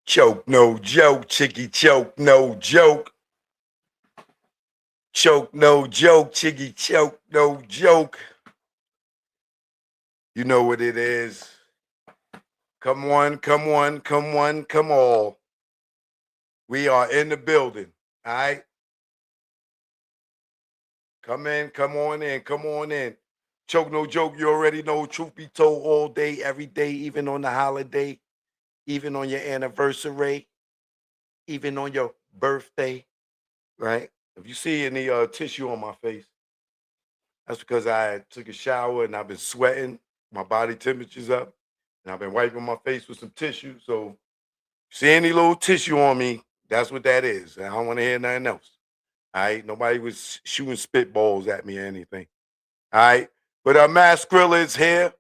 Choke, no joke, chicky choke, no joke. Choke, no joke, chicky choke, no joke. You know what it is. Come on, come on, come on, come all. We are in the building. All right. Come in, come on in, come on in. Choke, no joke. You already know. Truth be told, all day, every day, even on the holiday, even on your anniversary, even on your birthday, right? If you see any tissue on my face, that's because I took a shower and I've been sweating. My body temperature's up, and I've been wiping my face with some tissue. So, see any little tissue on me, that's what that is. I don't want to hear nothing else. All right. Nobody was shooting spitballs at me or anything. All right. But Mass Skrilla is here.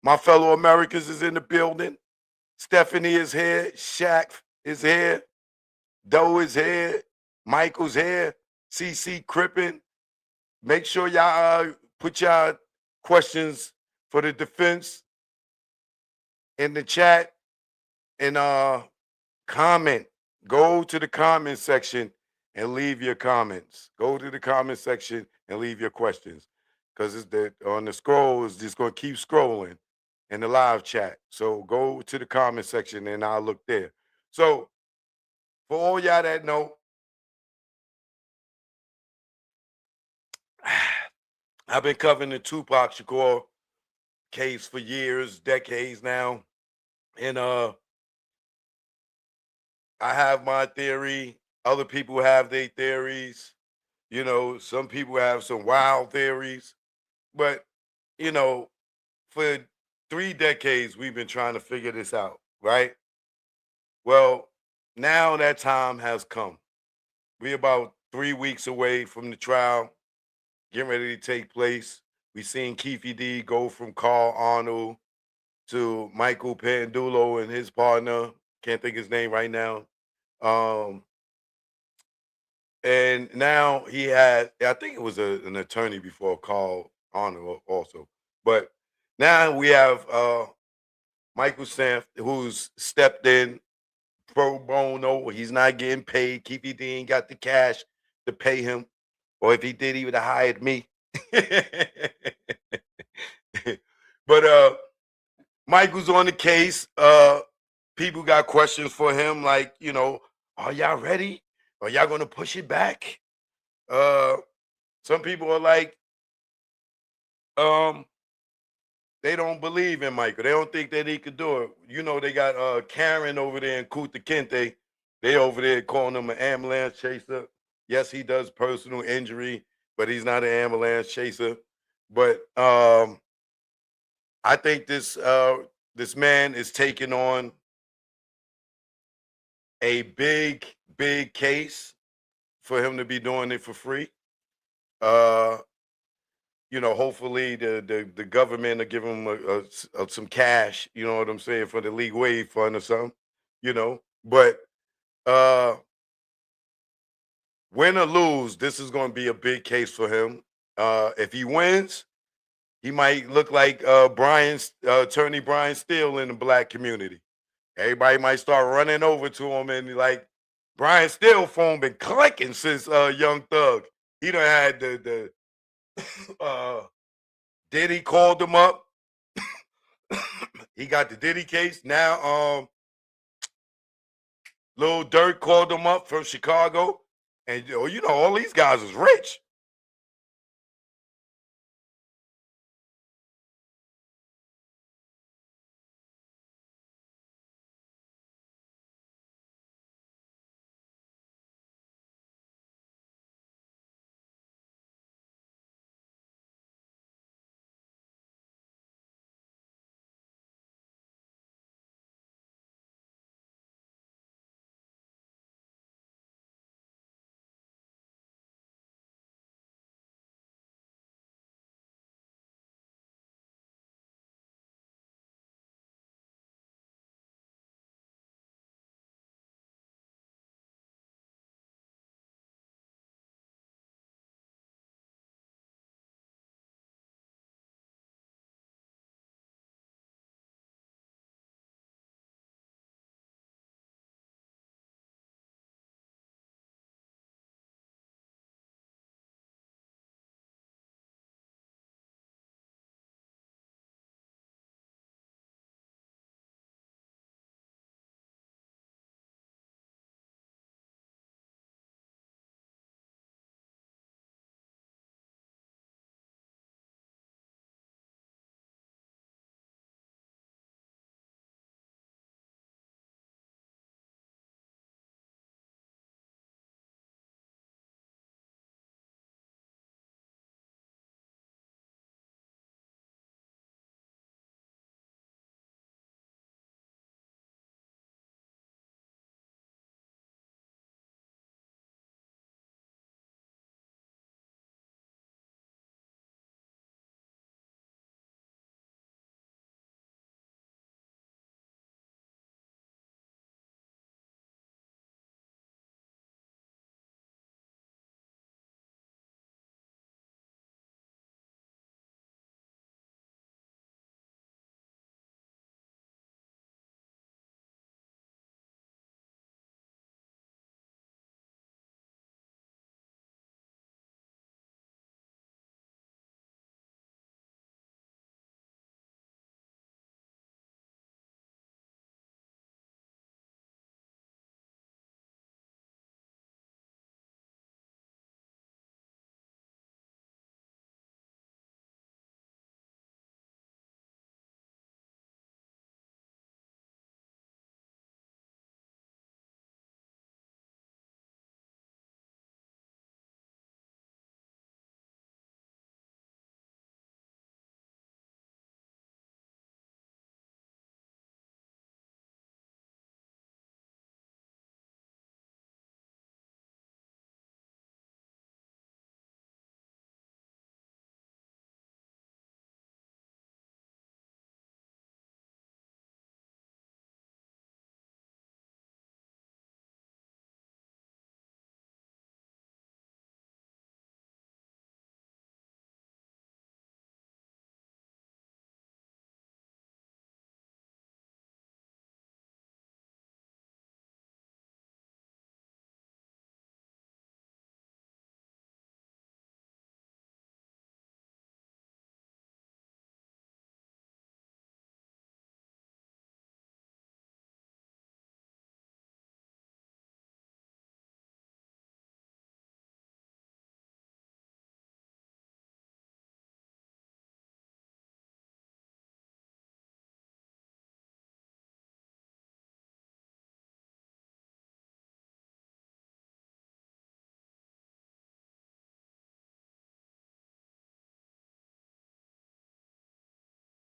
My fellow Americans is in the building. Stephanie is here. Shaq is here. Doe is here. Michael's here. CC Crippen. Make sure y'all put y'all questions for the defense in the chat and comment. Go to the comment section and leave your comments. Go to the comment section and leave your questions. Because it's on the scroll is just gonna keep scrolling in the live chat. So go to the comment section and I'll look there. So for all y'all that know, I've been covering the Tupac Shakur case for years, decades now. And I have my theory. Other people have their theories. You know, some people have some wild theories. But, you know, for 3 decades, we've been trying to figure this out, right? Well, now that time has come. We're about 3 weeks away from the trial, getting ready to take place. We've seen Keefe D go from Carl Arnold to Michael Pandulo and his partner. Can't think his name right now. Um, and now he had, I think it was an attorney before Carl Arnold also. But now we have Michael Sanft, who's stepped in pro bono. He's not getting paid. Keefe D ain't got the cash to pay him. Or if he did, he would have hired me. But Michael's on the case. People got questions for him, like, are y'all ready? Are y'all gonna push it back? Uh, some people are like, um, they don't believe in Michael. They don't think that he could do it. You know, they got Karen over there in Kuta Kinte. They over there calling him an ambulance chaser. Yes, he does personal injury, but he's not an ambulance chaser. But I think this man is taking on a big, big case for him to be doing it for free. Uh, hopefully the government will give him some cash. You know what I'm saying, for the legal aid fund or something. But uh, win or lose, this is going to be a big case for him. If he wins, he might look like attorney Brian Steele in the black community. Everybody might start running over to him and like Brian Steele phone been clicking since Young Thug. He done had the uh Diddy called him up. He got the Diddy case. Now Lil Durk called him up from Chicago. And all these guys is rich.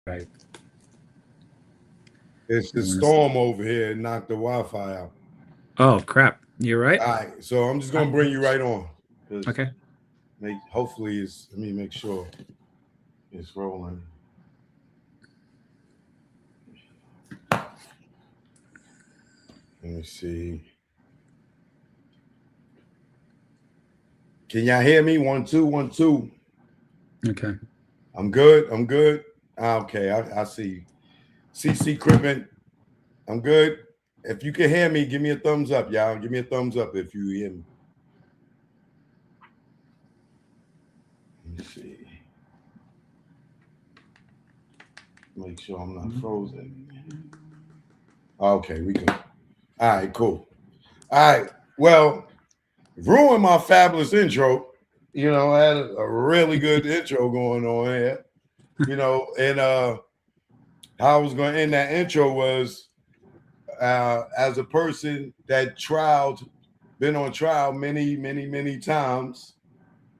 Right. It's the You wanna see? storm over here and knocked the Wi-Fi out. Oh crap! You're right. All right, so I'm just gonna bring you right on because Okay. hopefully it's. Let me make sure it's rolling. Let me see. Can y'all hear me? 1 2 1 2. Okay. I'm good. I'm good. Okay, I see. CC Crippen. I'm good. If you can hear me, give me a thumbs up, y'all. Give me a thumbs up if you hear me. Let me see. Make sure I'm not frozen. Okay, we good. All right, cool. All right. Well, ruined my fabulous intro. I had a really good intro going on here. And how I was going to end that intro was as a person that been on trial many, many, many times.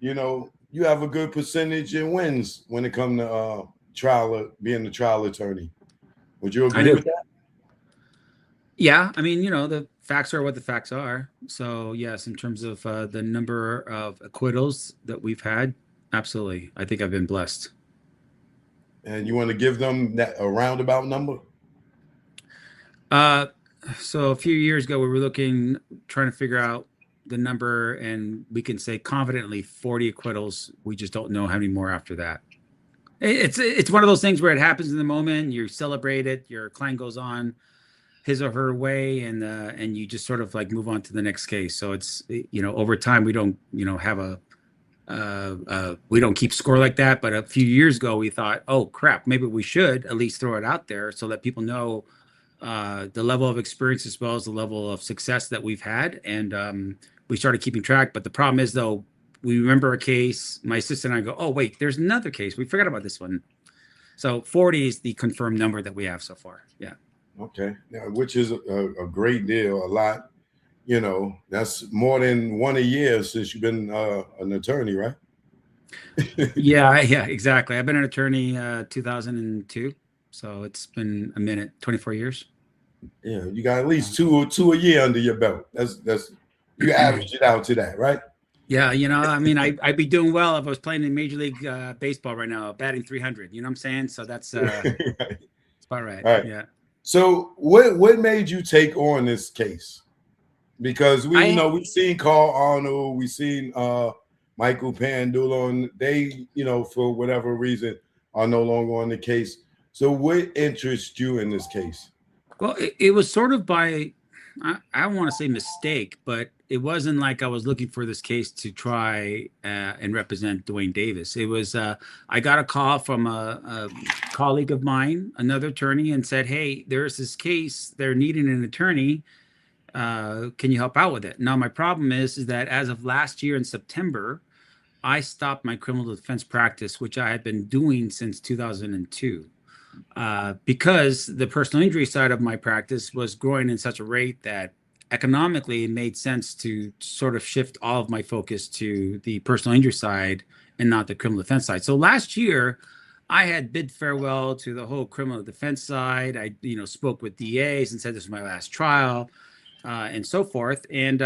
You have a good percentage in wins when it comes to being a trial attorney. Would you I agree do. with that? Yeah, I mean, the facts are what the facts are. So yes, in terms of the number of acquittals that we've had, absolutely. I think I've been blessed. And you want to give them a roundabout number? Uh, so a few years ago, we were trying to figure out the number, and we can say confidently 40 acquittals. We just don't know how many more after that. It's one of those things where it happens in the moment. You celebrate it. Your client goes on his or her way, and you just sort of like move on to the next case. So it's over time we don't have we don't keep score like that. But a few years ago we thought, oh crap, maybe we should at least throw it out there so that people know the level of experience as well as the level of success that we've had, and we started keeping track. But the problem is though, we remember a case, my assistant and I go, oh wait, there's another case, we forgot about this one. So 40 is the confirmed number that we have so far. Yeah. Okay. Yeah, which is a great deal, a lot. That's more than one a year since you've been an attorney, right? Yeah, exactly. I've been an attorney 2002, so it's been a minute, 24 years. Yeah, you got at least two a year under your belt. That's you average it out to that, right? Yeah, I mean, I'd be doing well if I was playing in Major League Baseball right now, batting 300. You know what I'm saying? So that's Right. about right. All right. Yeah. So what made you take on this case? Because I we've seen Carl Arnold, we've seen Michael Pandula, and they, for whatever reason, are no longer on the case. So what interests you in this case? Well, it was sort of I don't want to say mistake, but it wasn't like I was looking for this case to try and represent Duane Davis. It was, I got a call from a colleague of mine, another attorney, and said, hey, there's this case, they're needing an attorney. Can you help out with it? Now, my problem is that as of last year in September, I stopped my criminal defense practice, which I had been doing since 2002. Because the personal injury side of my practice was growing in such a rate that economically it made sense to sort of shift all of my focus to the personal injury side and not the criminal defense side. So last year, I had bid farewell to the whole criminal defense side. I, spoke with DAs and said this was my last trial, and so forth. And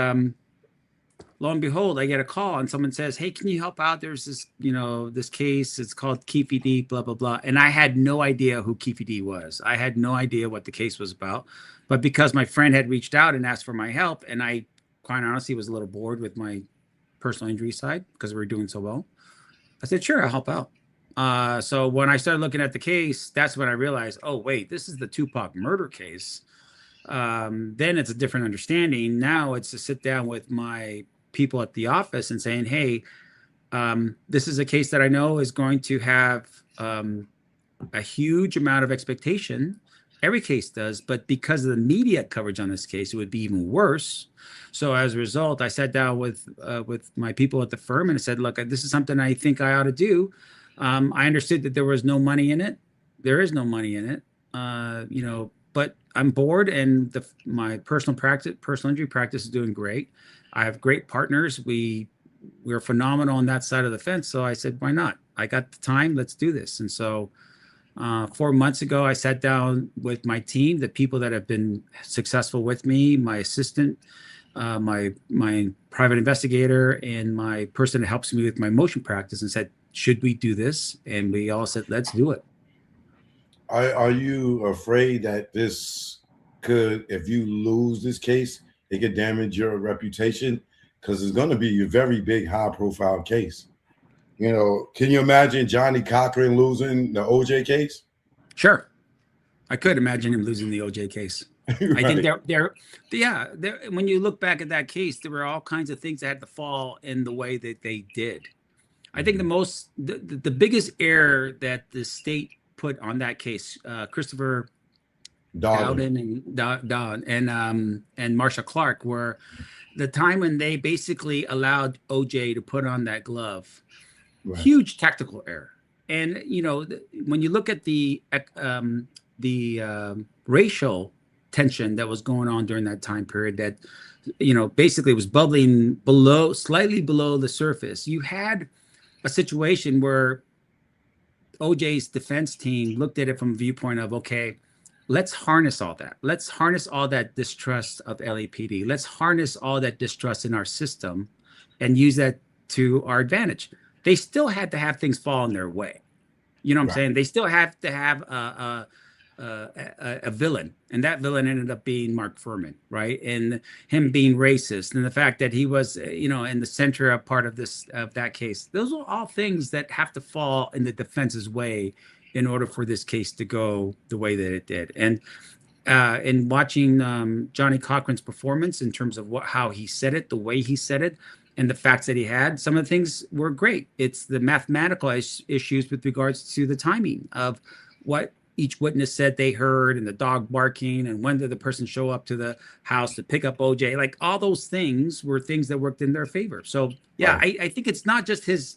lo and behold, I get a call and someone says, hey, can you help out? There's this case. It's called Keefe D, blah, blah, blah. And I had no idea who Keefe D was. I had no idea what the case was about. But because my friend had reached out and asked for my help, and I quite honestly was a little bored with my personal injury side because we were doing so well, I said, sure, I'll help out. So when I started looking at the case, that's when I realized, oh, wait, this is the Tupac murder case. Then it's a different understanding. Now it's to sit down with my people at the office and saying, hey, this is a case that I know is going to have a huge amount of expectation. Every case does, but because of the media coverage on this case, it would be even worse. So as a result, I sat down with my people at the firm and I said, look, this is something I think I ought to do. I understood that there was no money in it. There is no money in it. But I'm bored, and my personal injury practice is doing great. I have great partners. We're phenomenal on that side of the fence. So I said, why not? I got the time. Let's do this. And so 4 months ago, I sat down with my team, the people that have been successful with me, my assistant, my private investigator, and my person that helps me with my motion practice, and said, "Should we do this?" And we all said, "Let's do it." Are you afraid that this could, if you lose this case, it could damage your reputation? Because it's going to be a very big, high profile case. You know, can you imagine Johnny Cochran losing the OJ case? Sure, I could imagine him losing the OJ case. I think Right. when you look back at that case, there were all kinds of things that had to fall in the way that they did. I think the biggest error that the state put on that case, Christopher Darling. Dowden and Marsha Clark, were the time when they basically allowed OJ to put on that glove. Right. Huge tactical error. And when you look at the racial tension that was going on during that time period, that basically was bubbling slightly below the surface, you had a situation where OJ's defense team looked at it from a viewpoint of, okay, let's harness all that. Let's harness all that distrust of LAPD. Let's harness all that distrust in our system and use that to our advantage. They still had to have things fall in their way. You know what I'm saying? They still have to have a villain, and that villain ended up being Mark Furman, right? And him being racist, and the fact that he was, in the center of part of that case. Those are all things that have to fall in the defense's way in order for this case to go the way that it did. And in watching Johnny Cochran's performance in terms of how he said it, the way he said it, and the facts that he had, some of the things were great. It's the mathematical issues with regards to the timing of what each witness said they heard, and the dog barking, and when did the person show up to the house to pick up OJ. Like, all those things were things that worked in their favor. So yeah, I think it's not just his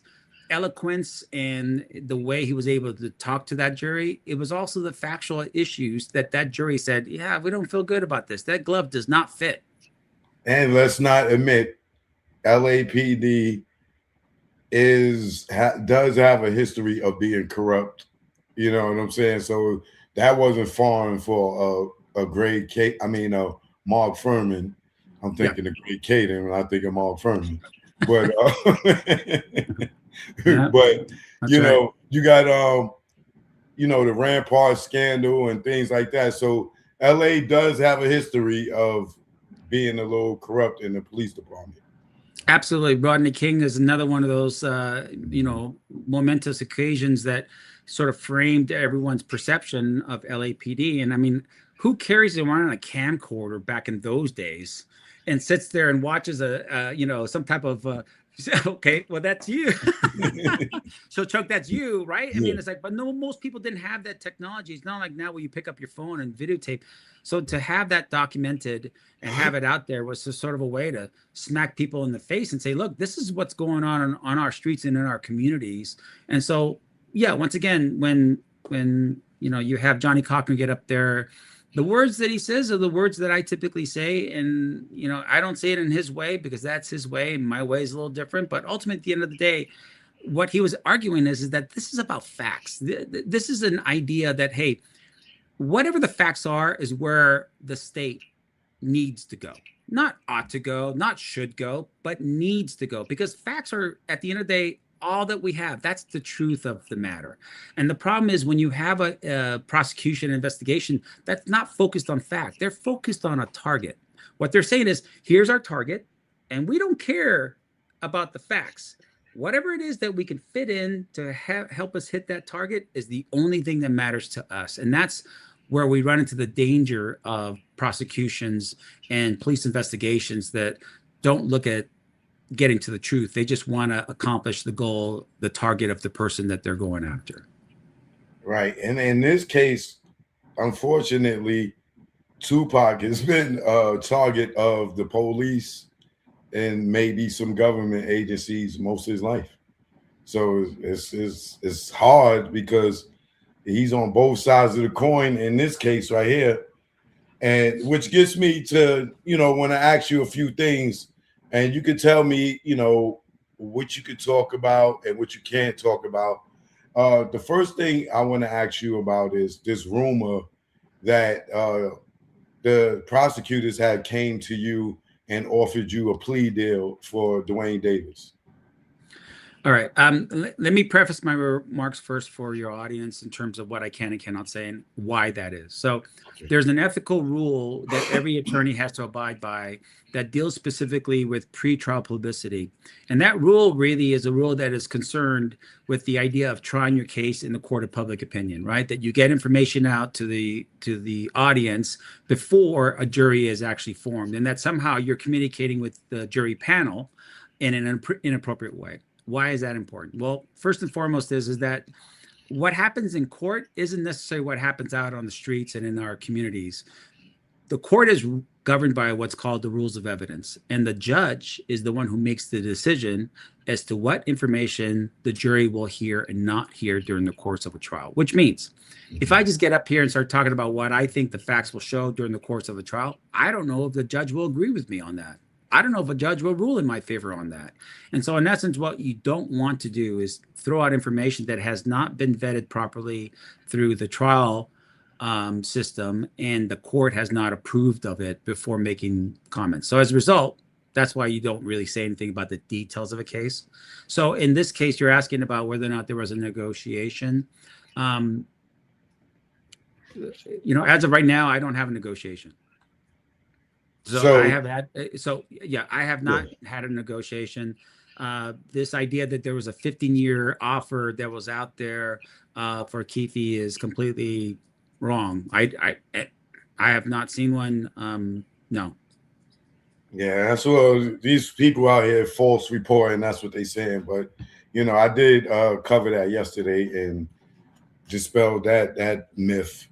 eloquence and the way he was able to talk to that jury. It was also the factual issues that jury said, yeah, we don't feel good about this. That glove does not fit. And let's not admit, LAPD does have a history of being corrupt. You know what I'm saying? So that wasn't foreign for a Greg K. I mean, Mark Furman. I'm thinking of Greg Caden when I think of Mark Furman. But but you got the Rampart scandal and things like that. So LA does have a history of being a little corrupt in the police department. Absolutely. Rodney King is another one of those, momentous occasions that sort of framed everyone's perception of LAPD. And I mean, who carries around a camcorder back in those days and sits there and watches some type of, okay, well, that's you. So Chuck, that's you, right? I mean, it's like, but no, most people didn't have that technology. It's not like now where you pick up your phone and videotape. So to have that documented and have it out there was just sort of a way to smack people in the face and say, look, this is what's going on our streets and in our communities. And so, yeah, once again, when you have Johnny Cochran get up there, the words that he says are the words that I typically say. And, I don't say it in his way because that's his way. And my way is a little different. But ultimately, at the end of the day, what he was arguing is that this is about facts. This is an idea that, hey, whatever the facts are is where the state needs to go. Not ought to go, not should go, but needs to go. Because facts are, at the end of the day, all that we have. That's the truth of the matter. And the problem is when you have a prosecution investigation that's not focused on fact, they're focused on a target. What they're saying is, here's our target, and we don't care about the facts. Whatever it is that we can fit in to help us hit that target is the only thing that matters to us. And that's where we run into the danger of prosecutions and police investigations that don't look at getting to the truth. They just want to accomplish the goal, the target of the person that they're going after. Right. And in this case, unfortunately, Tupac has been a target of the police and maybe some government agencies most of his life. So it's hard because he's on both sides of the coin in this case right here. And which gets me to, want to ask you a few things. And you could tell me, what you could talk about and what you can't talk about. The first thing I want to ask you about is this rumor that the prosecutors had came to you and offered you a plea deal for Duane Davis. All right. Let me preface my remarks first for your audience in terms of what I can and cannot say and why that is. So, Okay. there's an ethical rule that every attorney has to abide by that deals specifically with pretrial publicity. And that rule really is a rule that is concerned with the idea of trying your case in the court of public opinion, right? That you get information out to the audience before a jury is actually formed, and that somehow you're communicating with the jury panel in an inappropriate way. Why is that important? Well, first and foremost is that what happens in court isn't necessarily what happens out on the streets and in our communities. The court is governed by what's called the rules of evidence, and the judge is the one who makes the decision as to what information the jury will hear and not hear during the course of a trial. Which means if I just get up here and start talking about what I think the facts will show during the course of a trial, I don't know if the judge will agree with me on that. I don't know if a judge will rule in my favor on that. And so in essence, what you don't want to do is throw out information that has not been vetted properly through the trial system, and the court has not approved of it before making comments. So as a result, that's why you don't really say anything about the details of a case. So in this case, you're asking about whether or not there was a negotiation. As of right now, I don't have a negotiation. So I have had, I have not had a negotiation. This idea that there was a 15-year offer that was out there for Keefe is completely wrong. I have not seen one. No. Yeah, that's what these people out here false reporting. That's what they saying. But I did cover that yesterday and dispel that myth.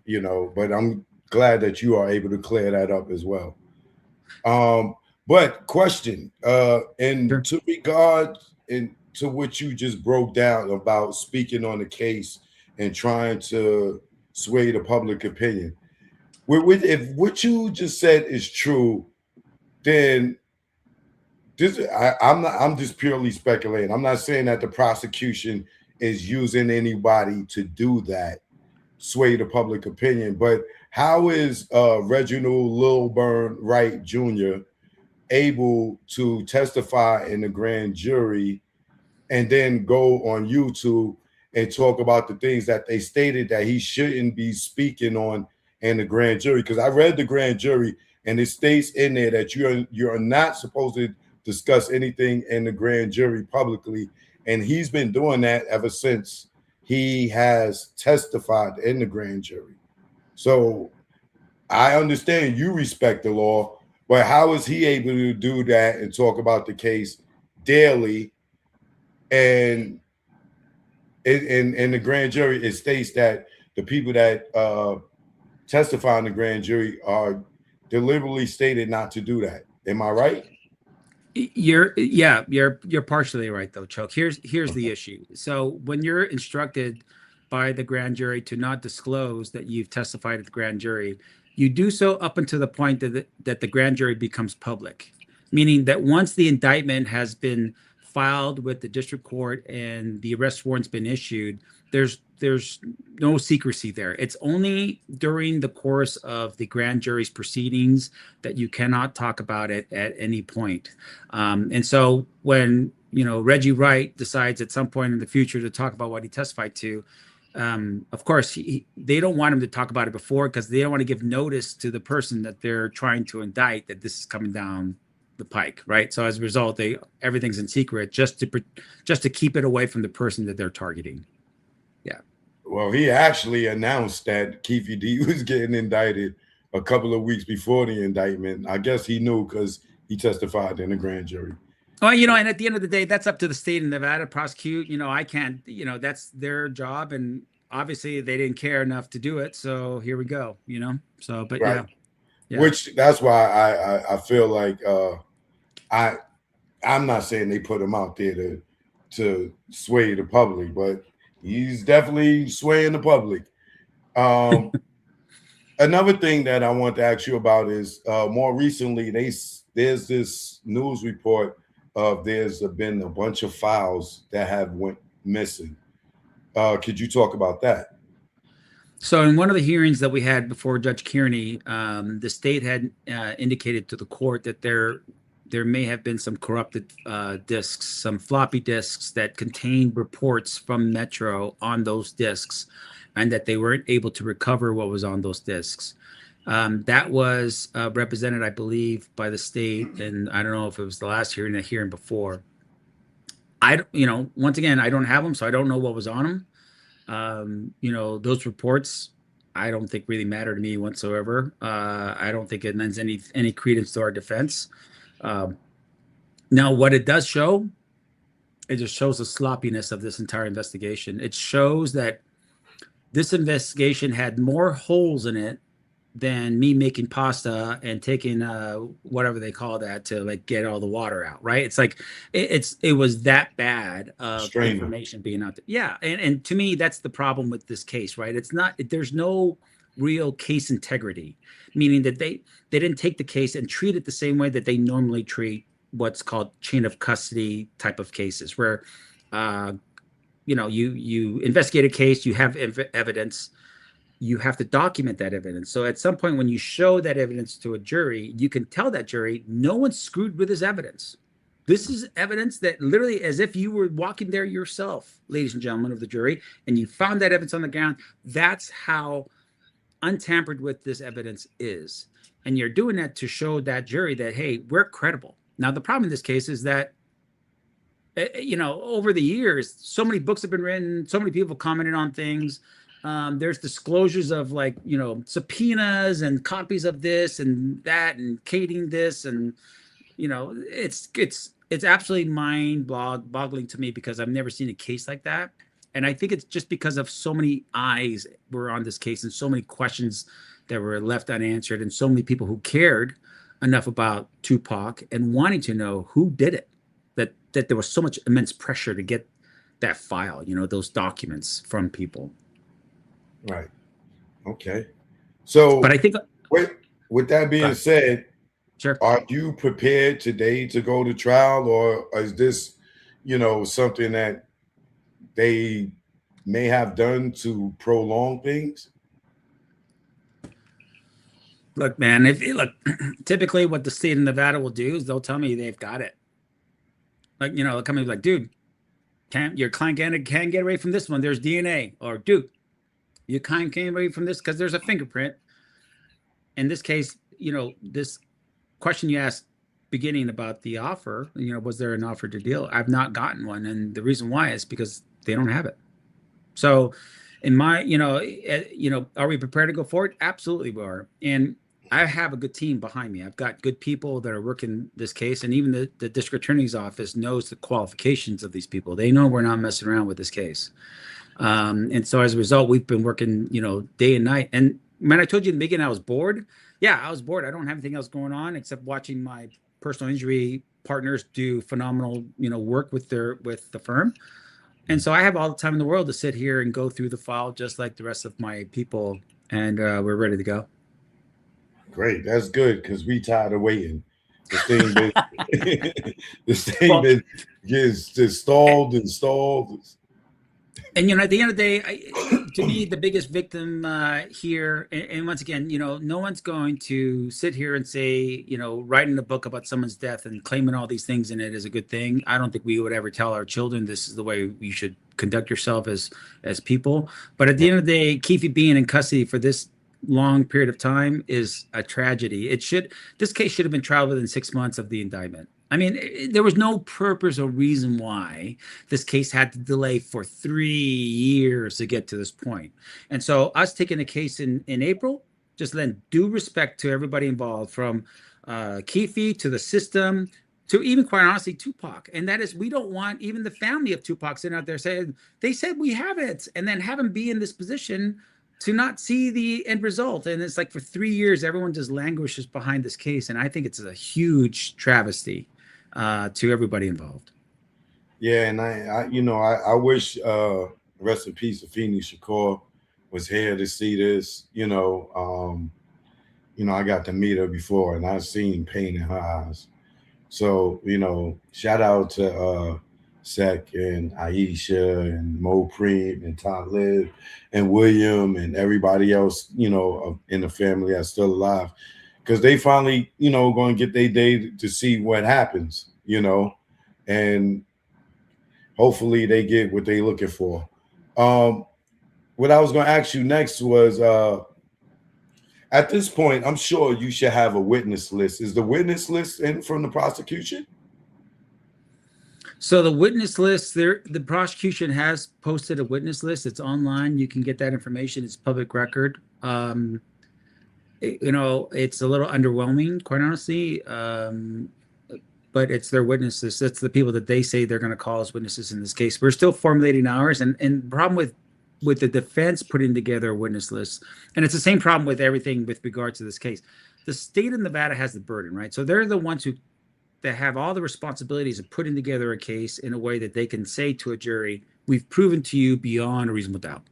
But I'm glad that you are able to clear that up as well. But question, and Sure. to regard to what you just broke down about speaking on the case and trying to sway the public opinion. If what you just said is true, then I'm just purely speculating. I'm not saying that the prosecution is using anybody to do that, sway the public opinion. But how is Reginald Lilburn Wright Jr. able to testify in the grand jury and then go on YouTube and talk about the things that they stated that he shouldn't be speaking on in the grand jury? Because I read the grand jury and it states in there that you're not supposed to discuss anything in the grand jury publicly. And he's been doing that ever since he has testified in the grand jury. So I understand you respect the law, but how is he able to do that and talk about the case daily? And in the grand jury, it states that the people that testify in the grand jury are deliberately stated not to do that. Am I right? You're partially right though, Chuck. Here's the issue. So when you're instructed by the grand jury to not disclose that you've testified at the grand jury, you do so up until the point that the grand jury becomes public, meaning that once the indictment has been filed with the district court and the arrest warrant's been issued, there's no secrecy there. It's only during the course of the grand jury's proceedings that you cannot talk about it at any point. And so when Reggie Wright decides at some point in the future to talk about what he testified to, of course they don't want him to talk about it before, because they don't want to give notice to the person that they're trying to indict that this is coming down the pike, right? So as a result, everything's in secret just to keep it away from the person that they're targeting. Yeah. Well, he actually announced that Keefe D was getting indicted a couple of weeks before the indictment. I guess he knew because he testified in the grand jury. Well, and at the end of the day, that's up to the state of Nevada to prosecute. I can't, that's their job. And obviously they didn't care enough to do it. So here we go, so, but right. Yeah. Which that's why I feel like I'm not saying they put him out there to sway the public, but he's definitely swaying the public. Another thing that I want to ask you about is more recently, there's this news report of there's been a bunch of files that have went missing. Could you talk about that? So in one of the hearings that we had before Judge Kearney, the state had indicated to the court that there may have been some corrupted discs, some floppy disks that contained reports from Metro on those disks, and that they weren't able to recover what was on those disks. That was represented, I believe, by the state, and I don't know if it was the last hearing or the hearing before. Once again, I don't have them, so I don't know what was on them. Those reports, I don't think really matter to me whatsoever. I don't think it lends any credence to our defense. Now, what it does show, it just shows the sloppiness of this entire investigation. It shows that this investigation had more holes in it than me making pasta and taking whatever they call that to like get all the water out, right? It's like it was that bad of information being out there. Yeah, and to me, that's the problem with this case, right? It's not, there's no real case integrity, meaning that they didn't take the case and treat it the same way that they normally treat what's called chain of custody type of cases, where you investigate a case, you have evidence, you have to document that evidence. So at some point when you show that evidence to a jury, you can tell that jury, no one screwed with this evidence. This is evidence that literally, as if you were walking there yourself, ladies and gentlemen of the jury, and you found that evidence on the ground. That's how untampered with this evidence is. And you're doing that to show that jury that, hey, we're credible. Now, the problem in this case is that, over the years, so many books have been written, so many people commented on things. There's disclosures of subpoenas and copies of this and that and cading this, and it's absolutely mind-boggling to me because I've never seen a case like that. And I think it's just because of so many eyes were on this case and so many questions that were left unanswered and so many people who cared enough about Tupac and wanting to know who did it, that there was so much immense pressure to get that file, those documents from people. Right. Okay. So, but I think with that being said, sure. Are you prepared today to go to trial, or is this, something that they may have done to prolong things? Look, man, typically what the state of Nevada will do is they'll tell me they've got it. Like, the company like, dude, your client can't get away from this one. There's DNA. Or, dude, you can't get away from this because there's a fingerprint. In this case, this question you asked beginning about the offer, was there an offer to deal? I've not gotten one. And the reason why is because they don't have it. So in my, are we prepared to go forward? Absolutely we are. And I have a good team behind me. I've got good people that are working this case. And even the district attorney's office knows the qualifications of these people. They know we're not messing around with this case. And so as a result, we've been working, day and night. And when I told you in the beginning, I was bored. Yeah, I was bored. I don't have anything else going on except watching my personal injury partners do phenomenal, work with the firm. And so I have all the time in the world to sit here and go through the file just like the rest of my people. And we're ready to go. Great. That's good because we tired of waiting. This thing been gets stalled and stalled. And, at the end of the day, to me, the biggest victim here, and once again, no one's going to sit here and say, writing a book about someone's death and claiming all these things in it is a good thing. I don't think we would ever tell our children this is the way you should conduct yourself as people. But at the end of the day, Keefe being in custody for this long period of time is a tragedy. This case should have been tried within 6 months of the indictment. I mean, there was no purpose or reason why this case had to delay for 3 years to get to this point. And so us taking the case in April, just lend due respect to everybody involved, from Keefe to the system, to even, quite honestly, Tupac. And that is, we don't want even the family of Tupac sitting out there saying, they said we have it, and then have him be in this position to not see the end result. And it's like for 3 years, everyone just languishes behind this case. And I think it's a huge travesty to everybody involved. Yeah, and I wish rest in peace Afeni Shakur was here to see this. I got to meet her before and I've seen pain in her eyes. So, shout out to Sek and Aisha and Mo Preem and Talib and William and everybody else, in the family that's still alive. Because they finally, going to get their day to see what happens, and hopefully they get what they're looking for. What I was going to ask you next was, at this point, I'm sure you should have a witness list. Is the witness list in from the prosecution? So the witness list, the prosecution has posted a witness list. It's online. You can get that information. It's public record. It's a little underwhelming, quite honestly. But it's their witness list. That's the people that they say they're going to call as witnesses in this case. We're still formulating ours, and the problem with the defense putting together a witness list, and it's the same problem with everything with regard to this case. The state of Nevada has the burden, right? So they're the ones that have all the responsibilities of putting together a case in a way that they can say to a jury, we've proven to you beyond a reasonable doubt.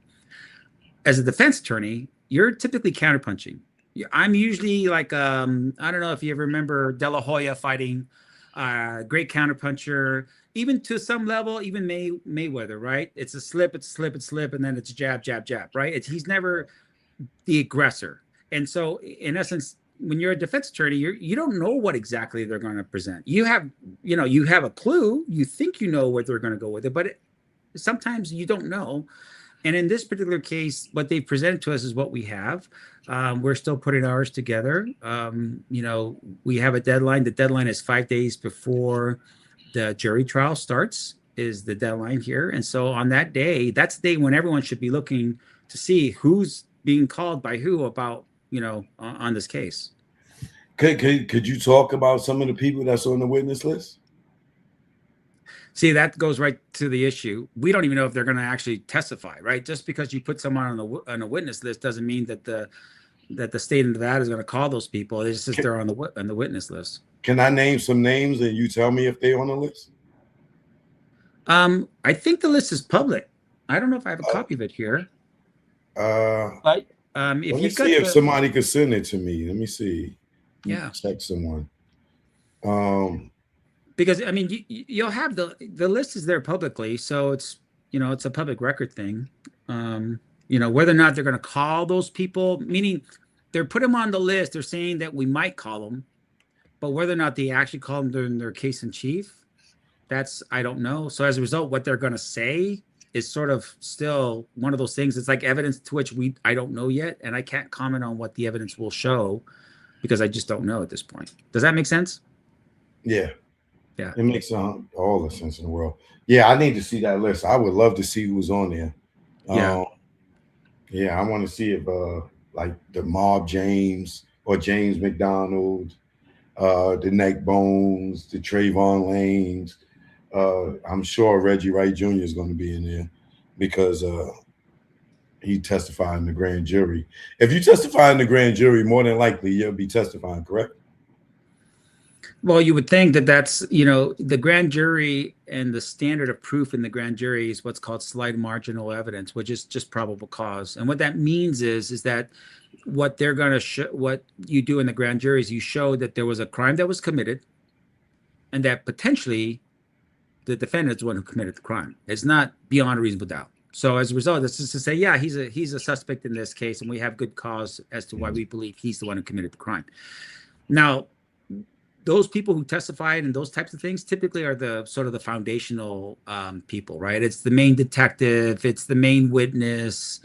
As a defense attorney, you're typically counterpunching. I'm usually like, I don't know if you ever remember De La Hoya fighting, great counterpuncher, even to some level, even Mayweather, right? It's a slip, and then it's a jab, jab, jab, right? He's never the aggressor. And so in essence, when you're a defense attorney, you don't know what exactly they're going to present. You have a clue. You think you know what they're going to go with it, but sometimes you don't know. And in this particular case, what they've presented to us is what we have. We're still putting ours together. We have a deadline. The deadline is 5 days before the jury trial starts, is the deadline here. And so on that day, that's the day when everyone should be looking to see who's being called by who about, on this case. Could you talk about some of the people that's on the witness list? See, that goes right to the issue. We don't even know if they're going to actually testify, right? Just because you put someone on a witness list doesn't mean that the state of Nevada is going to call those people. It's just they're on the witness list. Can I name some names and you tell me if they're on the list? I think the list is public. I don't know if I have a copy of it here. But let me see if somebody could send it to me. Let me see. Yeah. Check someone. Because I mean, you'll have the list is there publicly, so it's it's a public record thing. Whether or not they're going to call those people, meaning they're put them on the list. They're saying that we might call them, but whether or not they actually call them during their case in chief, that's I don't know. So as a result, what they're going to say is sort of still one of those things. It's like evidence to which I don't know yet, and I can't comment on what the evidence will show because I just don't know at this point. Does that make sense? Yeah. Yeah, it makes all the sense in the world. Yeah, I need to see that list. I would love to see who's on there. I want to see if like the Mob James or James McDonald, the Neck Bones, the Trayvon Lanes. I'm sure Reggie Wright Jr. is going to be in there because he testified in the grand jury. If you testify in the grand jury, more than likely you'll be testifying, correct? Well, you would think that's, the grand jury and the standard of proof in the grand jury is what's called slight marginal evidence, which is just probable cause. And what that means is that what they're going to show, what you do in the grand jury is you show that there was a crime that was committed and that potentially the defendant is the one who committed the crime. It's not beyond a reasonable doubt. So as a result, it's just to say, yeah, he's a suspect in this case, and we have good cause as to why we believe he's the one who committed the crime. Now, those people who testified and those types of things typically are the sort of the foundational people, right? It's the main detective, it's the main witness.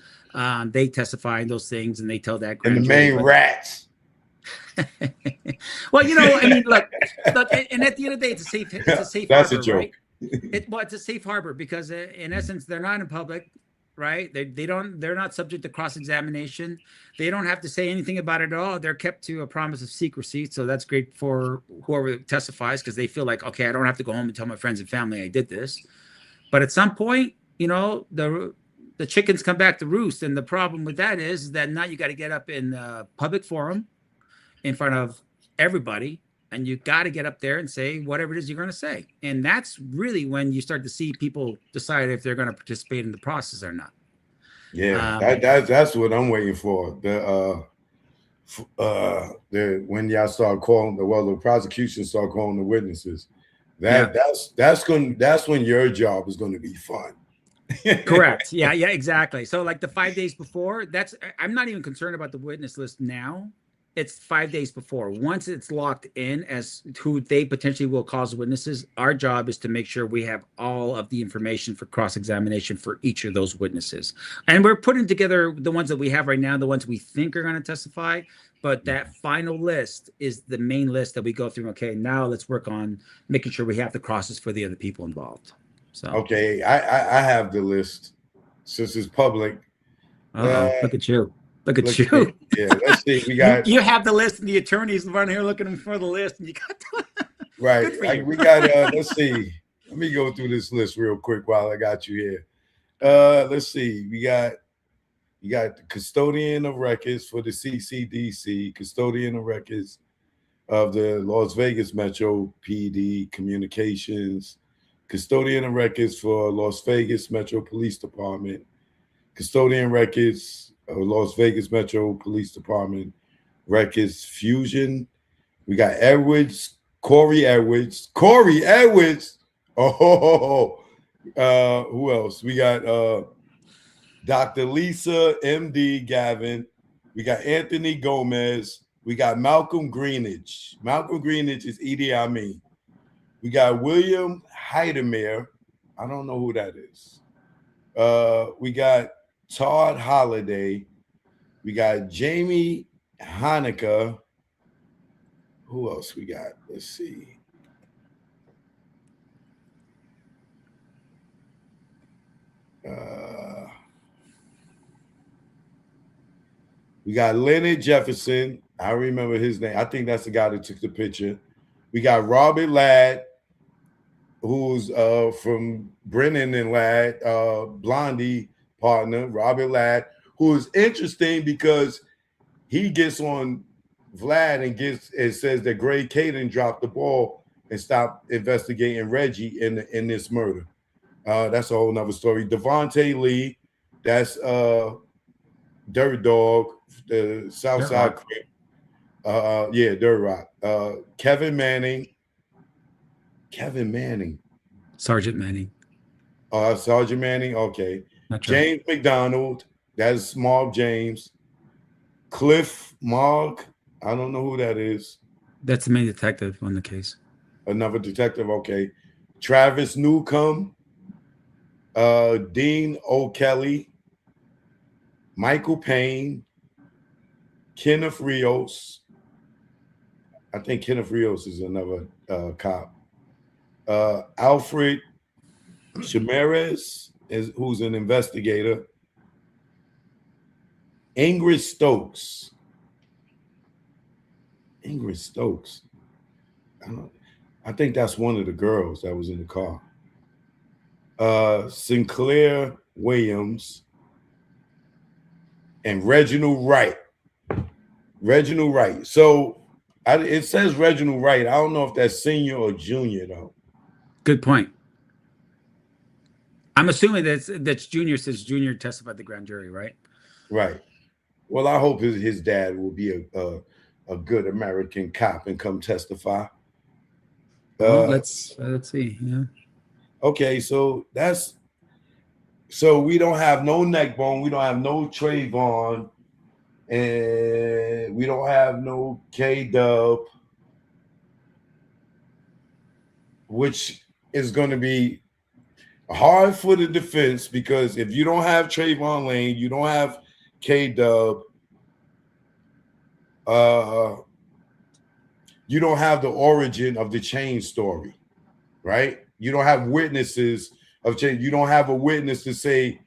They testify in those things and they tell that grand and the main rats. Well, I mean, look, and at the end of the day, it's a safe That's harbor, a joke. right? It's a safe harbor because in essence, they're not in public, right? They're not subject to cross-examination. They don't have to say anything about it at all. They're kept to a promise of secrecy. So that's great for whoever testifies because they feel like, okay, I don't have to go home and tell my friends and family I did this. But at some point, the chickens come back to roost. And the problem with that is that now you got to get up in a public forum in front of everybody. And you got to get up there and say whatever it is you're going to say. And that's really when you start to see people decide if they're going to participate in the process or not. Yeah, that's what I'm waiting for. When y'all start calling the prosecution start calling the witnesses. Yeah. That's when your job is going to be fun. Correct. Yeah, exactly. So like the 5 days before, I'm not even concerned about the witness list now. It's 5 days before. Once it's locked in as who they potentially will call as witnesses, our job is to make sure we have all of the information for cross-examination for each of those witnesses. And we're putting together the ones that we have right now, the ones we think are going to testify. But that final list is the main list that we go through. Okay, now let's work on making sure we have the crosses for the other people involved. So Okay, I have the list since it's public. Look at you. Look at Let's you. see. Yeah, let's see. We got You have the list, and the attorneys run here looking for the list, and you got right. Good for you. We got let's see. Let me go through this list real quick while I got you here. Let's see. You got the custodian of records for the CCDC, custodian of records of the Las Vegas Metro PD Communications, custodian of records for Las Vegas Metro Police Department, custodian records of Las Vegas Metro Police Department, records Fusion. We got Edwards, Corey Edwards. Oh, who else? We got Dr. Lisa, MD Gavin. We got Anthony Gomez. We got Malcolm Greenidge. Malcolm Greenidge is Edie Amin. We got William Heidemer. I don't know who that is. We got Todd Holliday. We got Jamie Hanukkah. Who else we got? Let's see. We got Leonard Jefferson. I remember his name. I think that's the guy that took the picture. We got Robert Ladd, who's from Brennan and Ladd, Blondie partner, Robert Ladd, who is interesting because he gets on Vlad and says that Greg Caden dropped the ball and stopped investigating Reggie in this murder. That's a whole nother story. Devontae Lee, that's Dirt Dog, the Southside Crip. Yeah, Dirt Rock. Kevin Manning. Sergeant Manning. Sergeant Manning, okay. Not James McDonald, that's Mark James. Cliff Mark, I don't know who that is. That's the main detective on the case. Another detective, okay. Travis Newcomb, Dean O'Kelly, Michael Payne, Kenneth Rios. I think Kenneth Rios is another cop. Alfred Chimerez, who's an investigator. Ingrid Stokes. I think that's one of the girls that was in the car. Sinclair Williams and Reginald Wright. So it says Reginald Wright. I don't know if that's senior or junior though. Good point. I'm assuming that's junior, since junior testified at the grand jury, right? Right. Well, I hope his dad will be a good American cop and come testify. Well, let's see. Yeah. Okay, so we don't have no neck bone, we don't have no Trayvon, and we don't have no K-Dub, which is going to be hard for the defense, because if you don't have Trayvon Lane, you don't have K-Dub, you don't have the origin of the chain story, right? You don't have witnesses of change. You don't have a witness to say,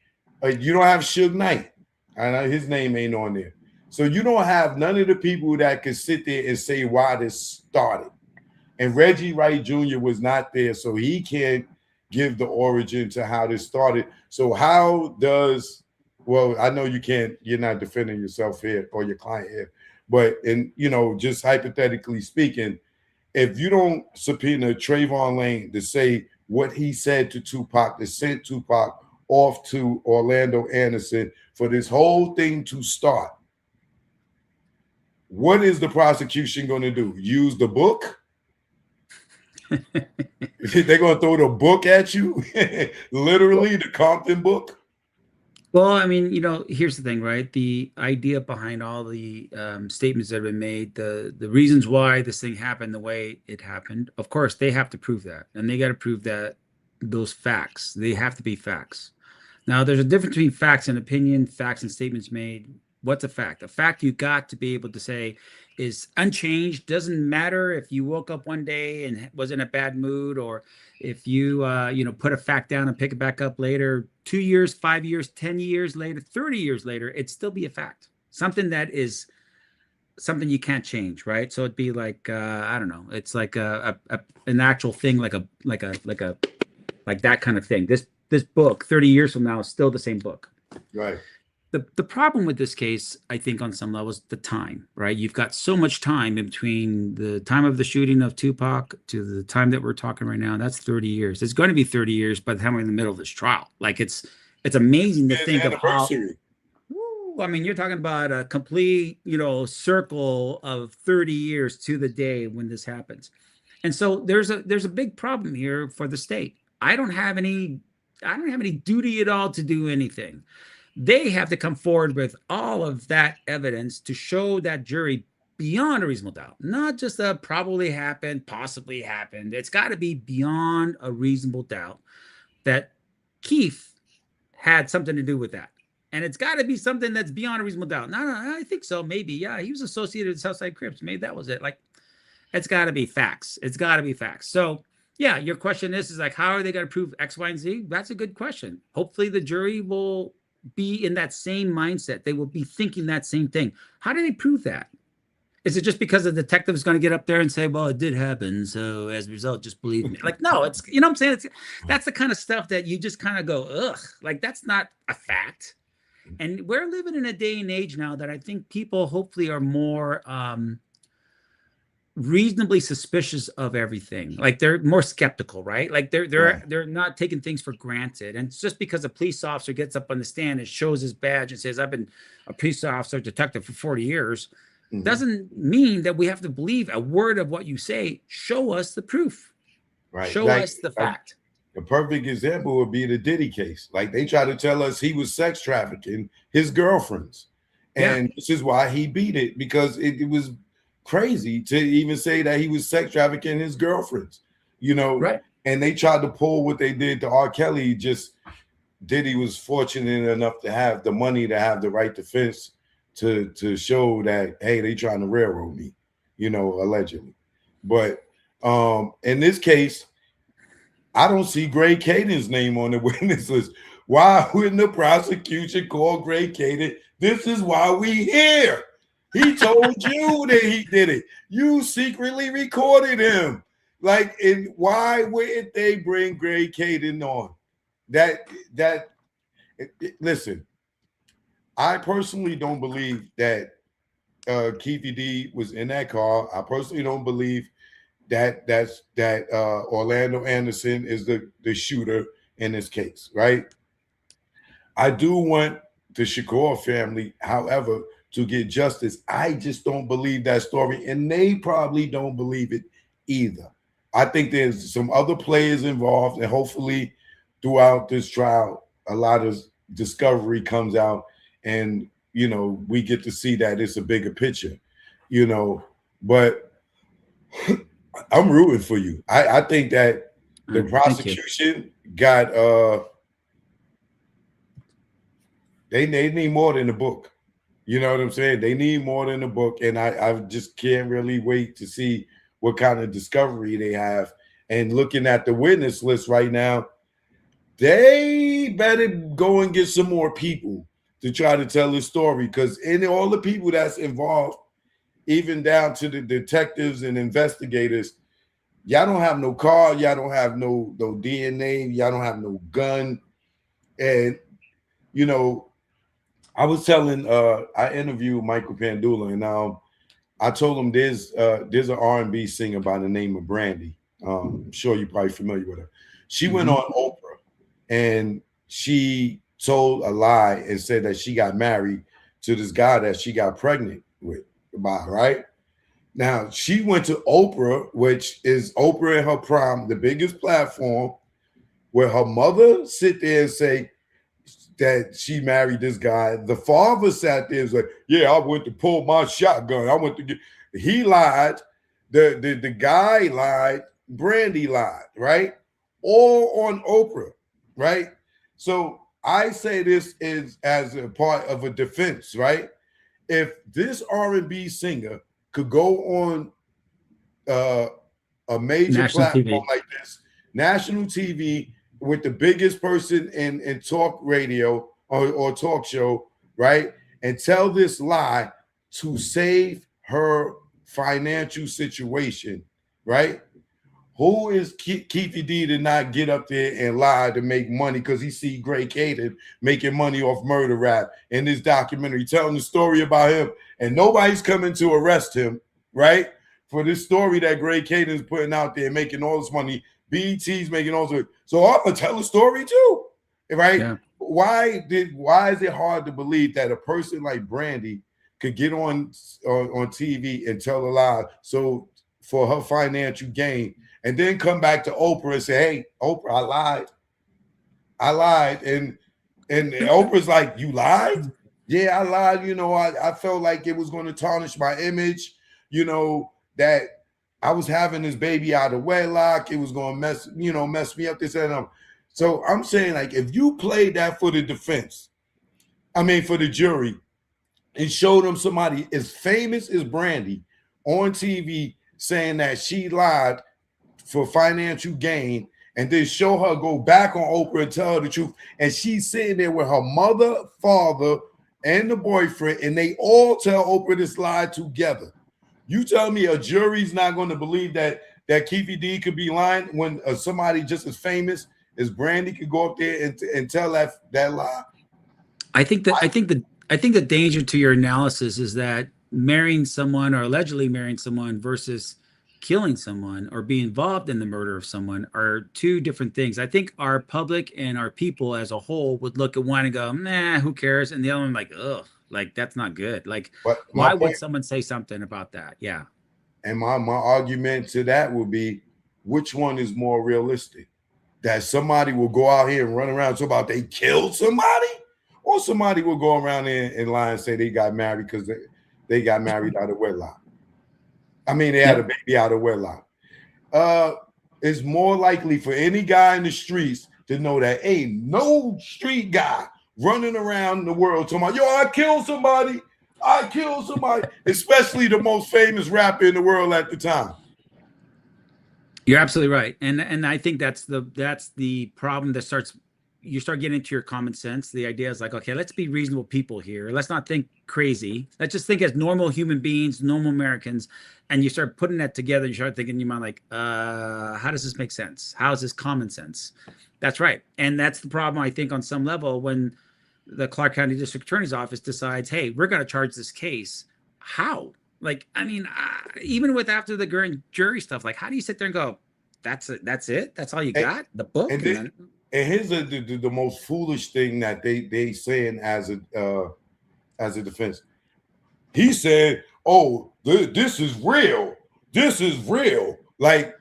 you don't have Suge Knight. I know his name ain't on there. So you don't have none of the people that could sit there and say why this started. And Reggie Wright Jr. was not there, so he can't give the origin to how this started. So how does, well, I know you can't, you're not defending yourself here or your client here, but just hypothetically speaking, if you don't subpoena Trayvon Lane to say what he said to Tupac, to send Tupac off to Orlando Anderson for this whole thing to start, what is the prosecution going to do? Use the book? They're gonna throw the book at you, literally the Compton book. Well, I mean, here's the thing, right? The idea behind all the statements that have been made, the reasons why this thing happened the way it happened, of course, they have to prove that, and they got to prove that those facts, they have to be facts. Now, there's a difference between facts and opinion, facts and statements made. What's a fact? A fact you got to be able to say is unchanged. Doesn't matter if you woke up one day and was in a bad mood, or if you put a fact down and pick it back up later, 2 years, 5 years, 10 years later, 30 years later, it'd still be a fact. Something that is something you can't change, right? So it'd be like I don't know. It's like an actual thing, like that kind of thing. This book 30 years from now is still the same book. Right. The problem with this case, I think on some levels, the time, right? You've got so much time in between the time of the shooting of Tupac to the time that we're talking right now. That's 30 years. It's going to be 30 years by the time we're in the middle of this trial. Like it's amazing to think of how. I mean, you're talking about a complete, circle of 30 years to the day when this happens. And so there's a big problem here for the state. I don't have any duty at all to do anything. They have to come forward with all of that evidence to show that jury beyond a reasonable doubt, not just a probably happened, possibly happened. It's got to be beyond a reasonable doubt that Keefe had something to do with that. And it's got to be something that's beyond a reasonable doubt. No, I think so. Maybe. Yeah, he was associated with Southside Crips. Maybe that was it. Like, it's got to be facts. It's got to be facts. So, yeah, your question is like, how are they going to prove X, Y, and Z? That's a good question. Hopefully the jury will be in that same mindset. They will be thinking that same thing. How do they prove that? Is it just because the detective is going to get up there and say, well, it did happen, so as a result, just believe me? Like, no, it's, what I'm saying? That's the kind of stuff that you just kind of go, ugh, like that's not a fact. And we're living in a day and age now that I think people hopefully are more reasonably suspicious of everything. Like they're more skeptical, right? Like they're not taking things for granted. And it's just because a police officer gets up on the stand and shows his badge and says, I've been a police officer detective for 40 years, doesn't mean that we have to believe a word of what you say. Show us the proof. Right. Show us the fact. A perfect example would be the Diddy case. Like they try to tell us he was sex trafficking his girlfriends. And this is why he beat it, because it was crazy to even say that he was sex trafficking his girlfriends, right? And they tried to pull what they did to R. Kelly. Just Diddy was fortunate enough to have the money to have the right defense to show that, hey, they trying to railroad me, allegedly. But in this case, I don't see Greg Caden's name on the witness list. Why wouldn't the prosecution call Greg Caden? This is why we here. He told you that he did it. You secretly recorded him. Like, and why wouldn't they bring Greg Caden on? Listen, I personally don't believe that Keefe D was in that car. I personally don't believe that Orlando Anderson is the shooter in this case, right? I do want the Shakur family, however, to get justice. I just don't believe that story, and they probably don't believe it either. I think there's some other players involved, and hopefully throughout this trial, a lot of discovery comes out, and we get to see that it's a bigger picture, but I'm rooting for you. I think that the prosecution got they need more than the book. You know what I'm saying? They need more than the book, and I just can't really wait to see what kind of discovery they have. And looking at the witness list right now, they better go and get some more people to try to tell this story, because in all the people that's involved, even down to the detectives and investigators, y'all don't have no car, y'all don't have no DNA, y'all don't have no gun. And I was telling I interviewed Michael Pandula, and I told him there's an R&B singer by the name of Brandy. I'm sure you're probably familiar with her. She went on Oprah, and she told a lie and said that she got married to this guy that she got pregnant with, right? Now she went to Oprah, which is Oprah in her prime, the biggest platform, where her mother sit there and say that she married this guy. The father sat there and was like, "Yeah, I went to pull my shotgun. I went to get." He lied. The guy lied. Brandy lied. Right? All on Oprah. Right? So I say this is as a part of a defense. Right? If this R&B singer could go on uh, a major National platform TV. like this, national TV, with the biggest person in talk radio or talk show, right? And tell this lie to save her financial situation, right? Who is Keefe D to not get up there and lie to make money because he see Greg Caden making money off murder rap in this documentary, telling the story about him, and nobody's coming to arrest him, right? For this story that Greg Caden is putting out there, making all this money. BET's making all this. So I'm gonna tell a story too, right? Yeah. Why is it hard to believe that a person like Brandy could get on TV and tell a lie so for her financial gain? And then come back to Oprah and say, "Hey, Oprah, I lied." And Oprah's like, "You lied?" "Yeah, I lied. You know, I felt like it was going to tarnish my image. You know, that I was having this baby out of wedlock. It was going to mess me up, this and that." So I'm saying, like, if you played that for the defense, for the jury, and showed them somebody as famous as Brandy on TV saying that she lied for financial gain, and then show her go back on Oprah and tell her the truth, and she's sitting there with her mother, father, and the boyfriend, and they all tell Oprah this lie together. You tell me a jury's not going to believe that Keefe D could be lying when somebody just as famous as Brandy could go up there and tell that lie? I think the danger to your analysis is that marrying someone or allegedly marrying someone versus killing someone or being involved in the murder of someone are two different things. I think our public and our people as a whole would look at one and go, "Nah, who cares?" And the other one like, "Ugh, like that's not good." Like, why would someone say something about that? Yeah. And my argument to that would be, which one is more realistic? That somebody will go out here and run around talk about they killed somebody, or somebody will go around and lie and say they got married because they got married out of wedlock. They had a baby out of wedlock. It's more likely for any guy in the streets to know that ain't no street guy running around the world talking about, "Yo, I killed somebody, especially the most famous rapper in the world at the time. You're absolutely right, and I think that's the problem that you start getting into your common sense. The idea is like, okay, let's be reasonable people here. Let's not think crazy. Let's just think as normal human beings, normal Americans. And you start putting that together. You start thinking in your mind, like, how does this make sense? How is this common sense? That's right, and that's the problem. I think on some level, when the Clark County District Attorney's Office decides, hey, we're going to charge this case. How? Like, even with after the grand jury stuff, like, how do you sit there and go, that's it? That's all you got? The book? And here's the most foolish thing that they saying as a defense. He said, "Oh, this is real. This is real." Like,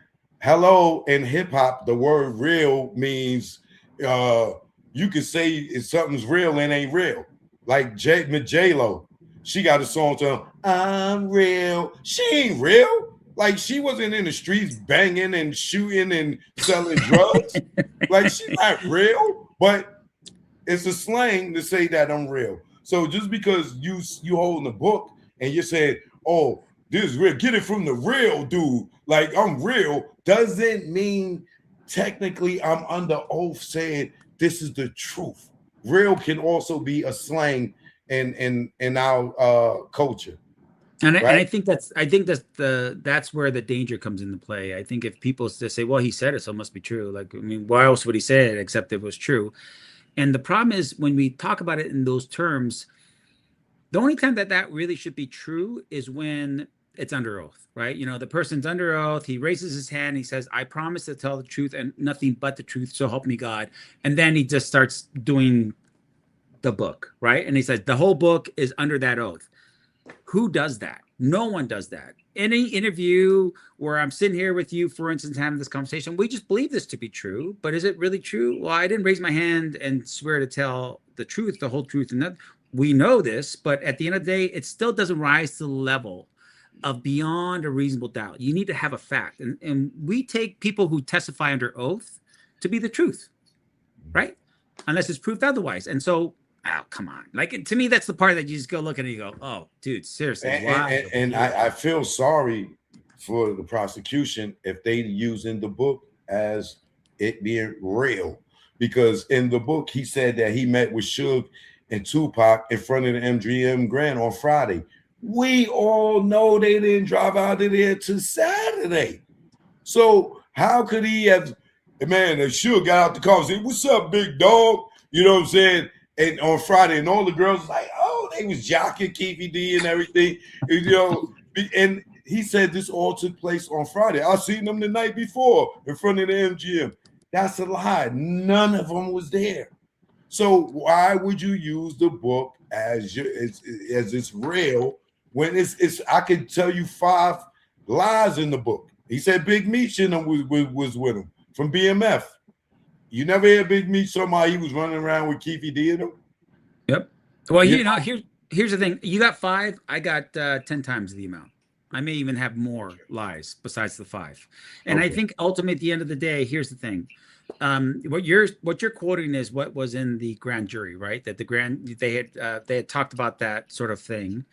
hello, in hip hop, the word "real" means you can say if something's real and ain't real. Like J-Lo, she got a song to "I'm real." She ain't real. Like, she wasn't in the streets banging and shooting and selling drugs. Like, she's not real, but it's a slang to say that I'm real. So just because you holding a book and you're saying, "Oh, this is real, get it from the real dude," like I'm real, doesn't mean technically I'm under oath saying this is the truth. Real can also be a slang in our culture. And I think that's where the danger comes into play. I think if people just say, "Well, he said it, so it must be true." Like, why else would he say it except it was true? And the problem is when we talk about it in those terms, the only time that really should be true is when it's under oath, right? The person's under oath. He raises his hand. He says, "I promise to tell the truth and nothing but the truth. So help me God." And then he just starts doing the book, right? And he says the whole book is under that oath. Who does that? No one does that. any interview where I'm sitting here with you, for instance, having this conversation, we just believe this to be true. But is it really true? Well, I didn't raise my hand and swear to tell the truth, the whole truth, and that we know this. But at the end of the day, it still doesn't rise to the level of beyond a reasonable doubt. You need to have a fact, and we take people who testify under oath to be the truth, right? Unless it's proved otherwise. And so, oh, come on. Like, to me, that's the part that you just go look at it and you go, oh, dude, seriously, why? And I feel sorry for the prosecution if they using the book as it being real. Because in the book, he said that he met with Suge and Tupac in front of the MGM Grand on Friday. We all know they didn't drive out of there till Saturday. So how could he have, man, they Suge got out the car and said, what's up, big dog? You know what I'm saying? And on Friday, and all the girls was like, oh, they was jocking Keefe D and everything. You know, and he said this all took place on Friday. I seen them the night before in front of the MGM. That's a lie. None of them was there. So why would you use the book as it's real when it's I could tell you 5 lies in the book. He said Big Meech in him was with him from BMF. You never hear Big Meech somehow he was running around with Keefe D in him? Yep. Well, you know, here's the thing. You got 5. I got 10 times the amount. I may even have more lies besides the 5. And I think ultimately at the end of the day, here's the thing. What you're quoting is what was in the grand jury, right? That they had talked about that sort of thing.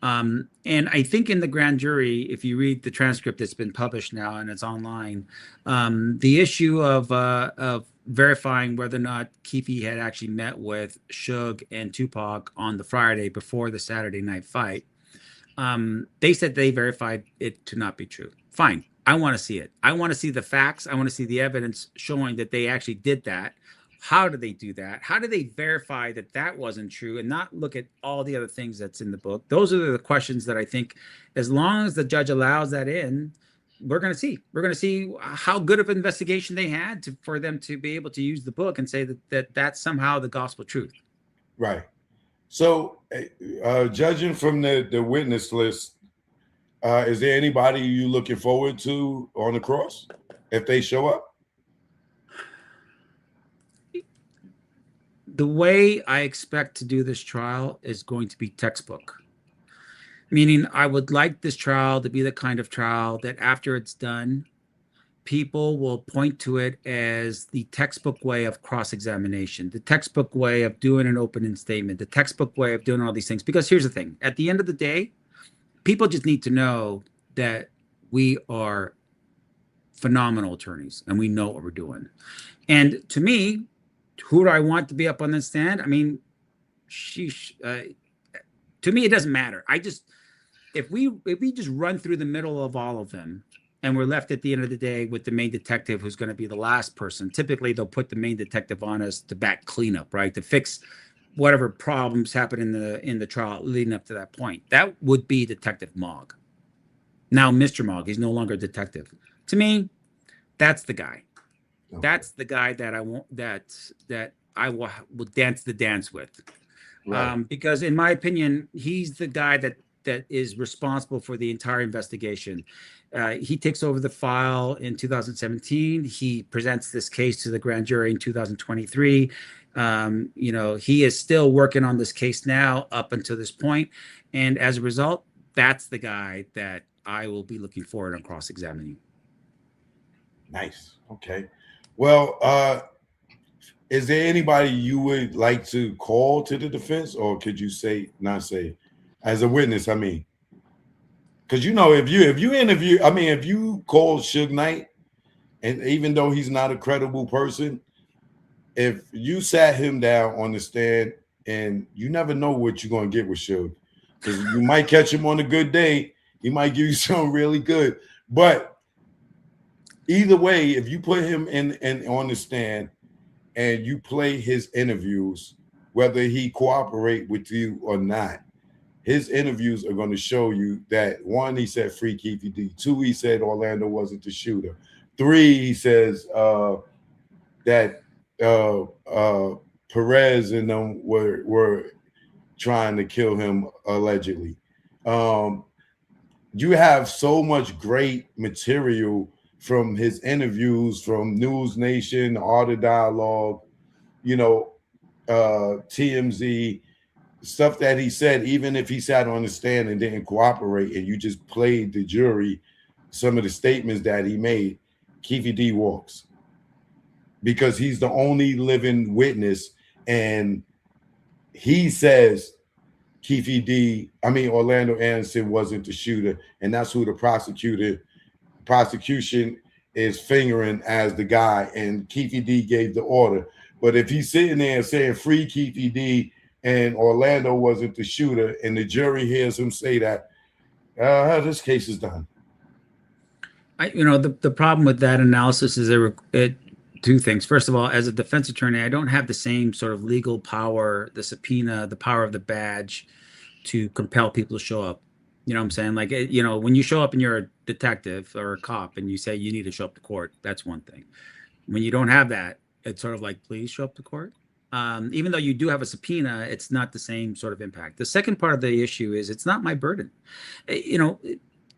And I think in the grand jury, if you read the transcript that's been published now and it's online, the issue of verifying whether or not Keefe had actually met with Suge and Tupac on the Friday before the Saturday night fight, they said they verified it to not be true. Fine. I want to see it. I want to see the facts. I want to see the evidence showing that they actually did that. How do they do that? How do they verify that that wasn't true and not look at all the other things that's in the book? Those are the questions that I think, as long as the judge allows that in, we're going to see. We're going to see how good of an investigation they had for them to be able to use the book and say that that's somehow the gospel truth. Right. So, judging from the witness list, is there anybody you looking forward to on the cross if they show up? The way I expect to do this trial is going to be textbook. Meaning, I would like this trial to be the kind of trial that after it's done, people will point to it as the textbook way of cross-examination, the textbook way of doing an opening statement, the textbook way of doing all these things. Because here's the thing. At the end of the day, people just need to know that we are phenomenal attorneys and we know what we're doing. And to me, who do I want to be up on the stand? I mean, to me, it doesn't matter. If we just run through the middle of all of them and we're left at the end of the day with the main detective who's going to be the last person, typically they'll put the main detective on us to back cleanup, right? To fix whatever problems happen in the trial leading up to that point. That would be Detective Mogg. Now, Mr. Mogg, he's no longer a detective. To me, that's the guy. Okay. That's the guy that I want, that I will dance the dance with. Right. Because in my opinion, he's the guy that is responsible for the entire investigation. He takes over the file in 2017. He presents this case to the grand jury in 2023. You know, he is still working on this case now up until this point. And as a result, that's the guy that I will be looking forward on cross-examining. Nice. Okay. Well, is there anybody you would like to call to the defense, or could you not say as a witness? I mean, because you know, if you interview, I mean, if you call Suge Knight, and even though he's not a credible person, if you sat him down on the stand, and you never know what you're going to get with Suge, because you might catch him on a good day, he might give you something really good. But either way, if you put him in on the stand and you play his interviews, whether he cooperate with you or not, his interviews are going to show you that, 1, he said free Keefe D. 2, he said Orlando wasn't the shooter. 3, he says that Perez and them were trying to kill him allegedly. you have so much great material from his interviews, from News Nation, Art of Dialogue, you know, TMZ, stuff that he said, even if he sat on the stand and didn't cooperate and you just played the jury some of the statements that he made, Keefe D walks because he's the only living witness. And he says Orlando Anderson wasn't the shooter, and that's who the prosecution is fingering as the guy, and Keefe D gave the order. But if he's sitting there saying free Keefe D and Orlando wasn't the shooter, and the jury hears him say that, this case is done. The problem with that analysis is two things. First of all, as a defense attorney, I don't have the same sort of legal power, the subpoena, the power of the badge to compel people to show up. You know what I'm saying? Like, when you show up and you're a detective or a cop and you say you need to show up to court, that's one thing. When you don't have that, it's sort of like, please show up to court. Even though you do have a subpoena, it's not the same sort of impact. The second part of the issue is it's not my burden.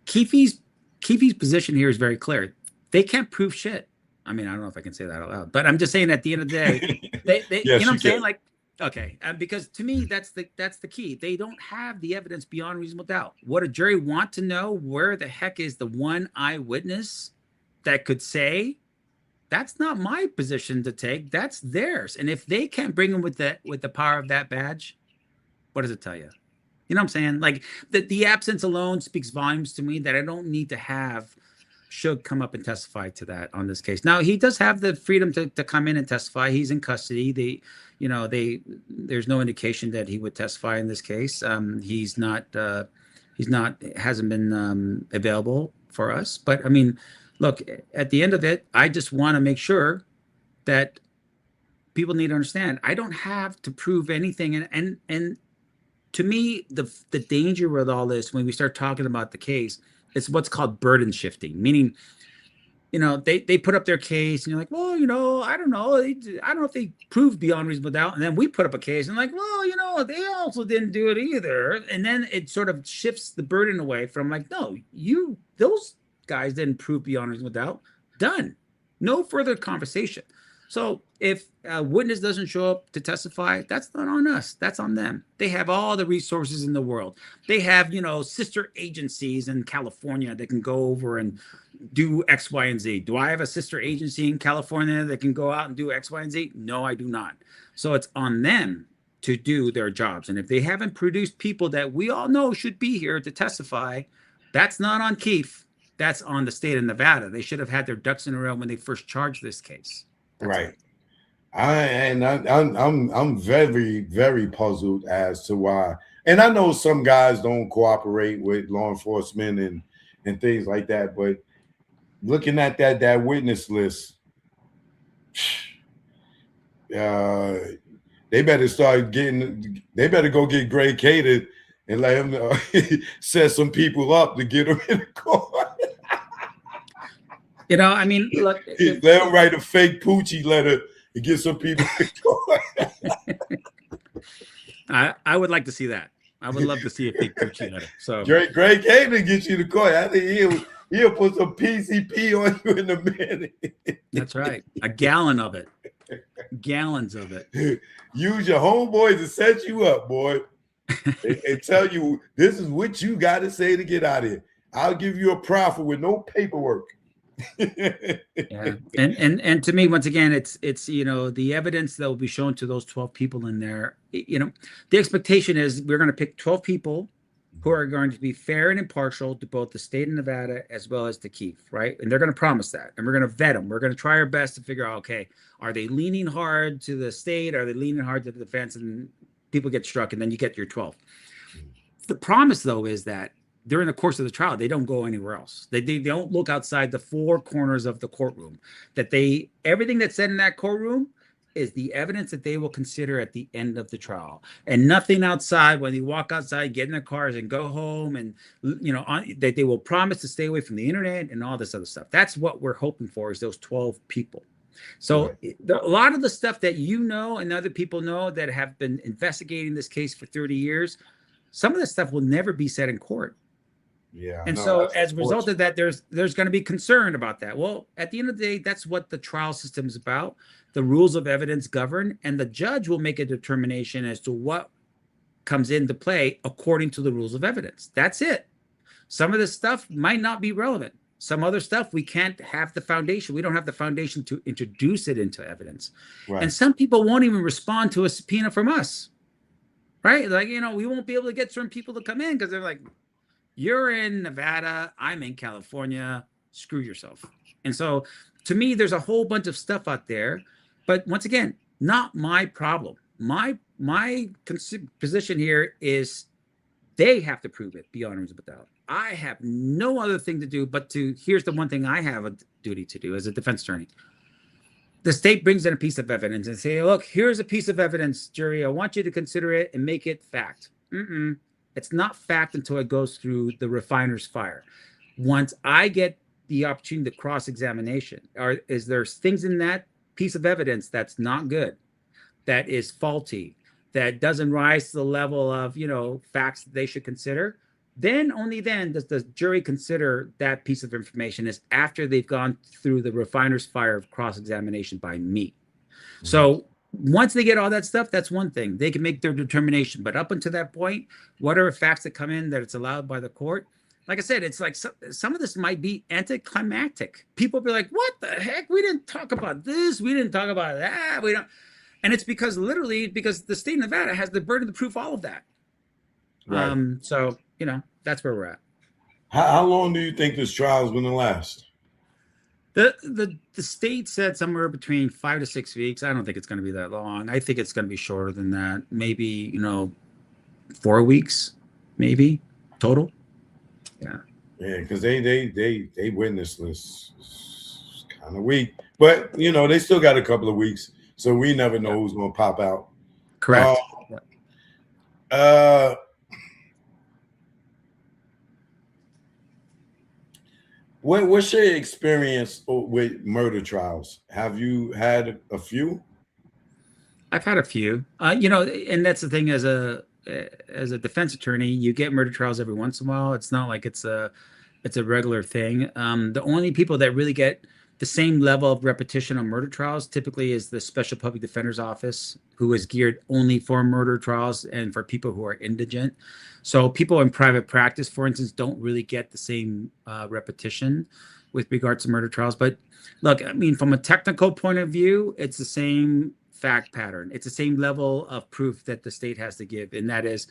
Keefe's position here is very clear. They can't prove shit. I mean, I don't know if I can say that out loud, but I'm just saying at the end of the day, they yes, you know what I'm saying? Like, okay, because to me, that's the key. They don't have the evidence beyond reasonable doubt. What a jury want to know, where the heck is the one eyewitness that could say, that's not my position to take, that's theirs. And if they can't bring them with the power of that badge, what does it tell you? You know what I'm saying? Like, the absence alone speaks volumes to me that I don't need to have Suge come up and testify to that on this case. Now, he does have the freedom to come in and testify. He's in custody. There's no indication that he would testify in this case. Hasn't been available for us. But I mean, look, at the end of it, I just want to make sure that people need to understand, I don't have to prove anything. And to me, the danger with all this, when we start talking about the case, it's what's called burden shifting, meaning, they put up their case and you're like, well, I don't know. I don't know if they proved beyond reasonable doubt. And then we put up a case and like, well, they also didn't do it either. And then it sort of shifts the burden away from like, no, those guys didn't prove beyond reasonable doubt. Done. No further conversation. So if a witness doesn't show up to testify, that's not on us. That's on them. They have all the resources in the world. They have, sister agencies in California that can go over and do X, Y, and Z. Do I have a sister agency in California that can go out and do X, Y, and Z? No, I do not. So it's on them to do their jobs. And if they haven't produced people that we all know should be here to testify, that's not on Keefe. That's on the state of Nevada. They should have had their ducks in a row when they first charged this case. Right. I'm very, very puzzled as to why. And I know some guys don't cooperate with law enforcement and things like that, but looking at that witness list, they better go get Greg Cater and let him set some people up to get them in the court. I mean, look, let him write a fake Poochie letter to get some people in court. I would like to see that. I would love to see a fake Poochie letter. So Greg Cater gets you to court. I think he'll put some PCP on you in a minute. That's right. A gallon of it. Gallons of it. Use your homeboys to set you up, boy, and tell you this is what you got to say to get out of here. I'll give you a profit with no paperwork. Yeah, and to me, once again, it's the evidence that will be shown to those 12 people in there. The expectation is we're going to pick 12 people who are going to be fair and impartial to both the state of Nevada as well as to Keefe, right? And they're going to promise that, and we're going to vet them. We're going to try our best to figure out, okay, are they leaning hard to the state? Are they leaning hard to the defense? And people get struck, and then you get your 12. The promise, though, is that during the course of the trial, they don't go anywhere else. They don't look outside the four corners of the courtroom. Everything that's said in that courtroom is the evidence that they will consider at the end of the trial, and nothing outside. When they walk outside, get in their cars, and go home, and that they will promise to stay away from the internet and all this other stuff. That's what we're hoping for, is those 12 people. So a lot of the stuff that and other people know that have been investigating this case for 30 years, some of this stuff will never be said in court. Yeah. And No, so that's as a result unfortunate. of that, there's going to be concern about that. Well, at the end of the day, that's what the trial system is about. The rules of evidence govern, and the judge will make a determination as to what comes into play according to the rules of evidence. That's it. Some of this stuff might not be relevant. Some other stuff we can't have the foundation. We don't have the foundation to introduce it into evidence. Right. And some people won't even respond to a subpoena from us. Right? Like, we won't be able to get certain people to come in because they're like, you're in Nevada, I'm in California, screw yourself. And so to me, there's a whole bunch of stuff out there. But once again, not my problem. My position here is they have to prove it beyond reasonable doubt. I have no other thing to do but here's the one thing I have a duty to do as a defense attorney. The state brings in a piece of evidence and say, look, here's a piece of evidence, jury. I want you to consider it and make it fact. It's not fact until it goes through the refiner's fire. Once I get the opportunity to cross-examination, is there things in that piece of evidence that's not good, that is faulty, that doesn't rise to the level of, facts that they should consider, then only then does the jury consider that piece of information is after they've gone through the refiner's fire of cross-examination by me. So once they get all that stuff, that's one thing. They can make their determination. But up until that point, whatever facts that come in that it's allowed by the court, like I said, it's like some of this might be anticlimactic. People be like, what the heck? We didn't talk about this. We didn't talk about that. We don't. And it's because the state of Nevada has the burden to prove all of that. Right. So, that's where we're at. How long do you think this trial is going to last? The state said somewhere between 5 to 6 weeks. I don't think it's going to be that long. I think it's going to be shorter than that. Maybe 4 weeks, maybe total. Yeah. Yeah, because they witnessed this kind of weak, but they still got a couple of weeks, so we never know who's going to pop out. Correct. What's your experience with murder trials? Have you had a few? I've had a few. And that's the thing, as a defense attorney, you get murder trials every once in a while. It's not like it's a regular thing. The only people that really get the same level of repetition on murder trials typically is the Special Public Defender's Office, who is geared only for murder trials and for people who are indigent. So people in private practice, for instance, don't really get the same repetition with regards to murder trials. But look, from a technical point of view, it's the same fact pattern. It's the same level of proof that the state has to give, and that is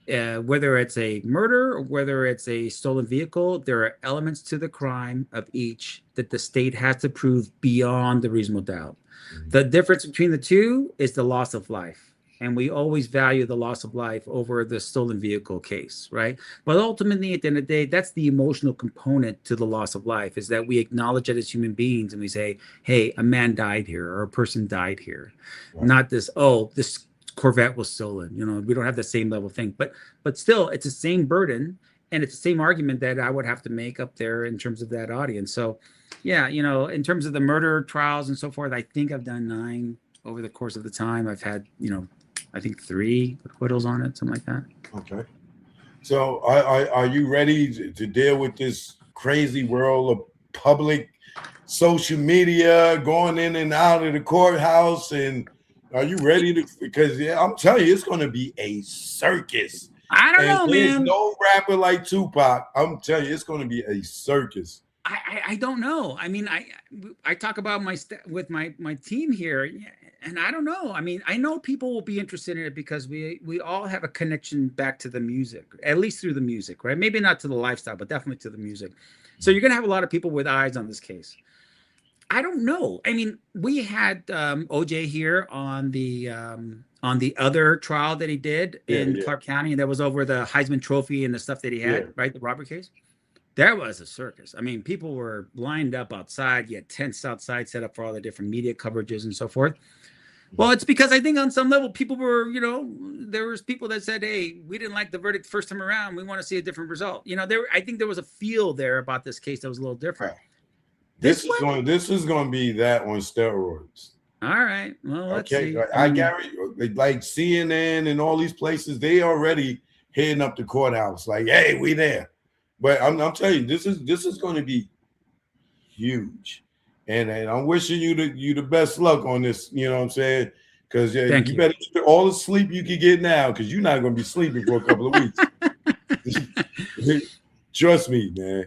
whether it's a murder or whether it's a stolen vehicle, there are elements to the crime of each that the state has to prove beyond the reasonable doubt. The difference between the two is the loss of life. And we always value the loss of life over the stolen vehicle case, right? But ultimately, at the end of the day, that's the emotional component to the loss of life, is that we acknowledge it as human beings and we say, hey, a man died here or a person died here. Right. Not this Corvette was stolen. We don't have the same level of thing, but still, it's the same burden, and it's the same argument that I would have to make up there in terms of that audience. So, yeah, in terms of the murder trials and so forth, I think I've done 9 over the course of the time. I've had, I think 3 acquittals on it, something like that. Okay. So, are you ready to deal with this crazy world of public social media, going in and out of the courthouse, and are you ready to? Because I'm telling you, it's going to be a circus. I don't know, there's man. No rapper like Tupac. I'm telling you, it's going to be a circus. I don't know. I talk about with my team here, and I don't know. I know people will be interested in it because we all have a connection back to the music, at least through the music, right? Maybe not to the lifestyle, but definitely to the music. So you're going to have a lot of people with eyes on this case. I don't know. We had OJ here on the other trial that he did in Clark County, and that was over the Heisman Trophy and the stuff that he had, right? The robbery case. There was a circus. People were lined up outside. You had tents outside set up for all the different media coverages and so forth. Well, it's because I think on some level people were, there was people that said, hey, we didn't like the verdict first time around. We want to see a different result. I think there was a feel there about this case that was a little different. This is going to be that on steroids. All right. Well, let's see. I guarantee, like CNN and all these places, they already heading up the courthouse. Like, hey, we there. But I'm telling you, this is going to be huge, and I'm wishing you the best luck on this. You know what I'm saying? Because Thank you you. better get all the sleep you can get now, because you're not going to be sleeping for a couple of weeks. Trust me, man.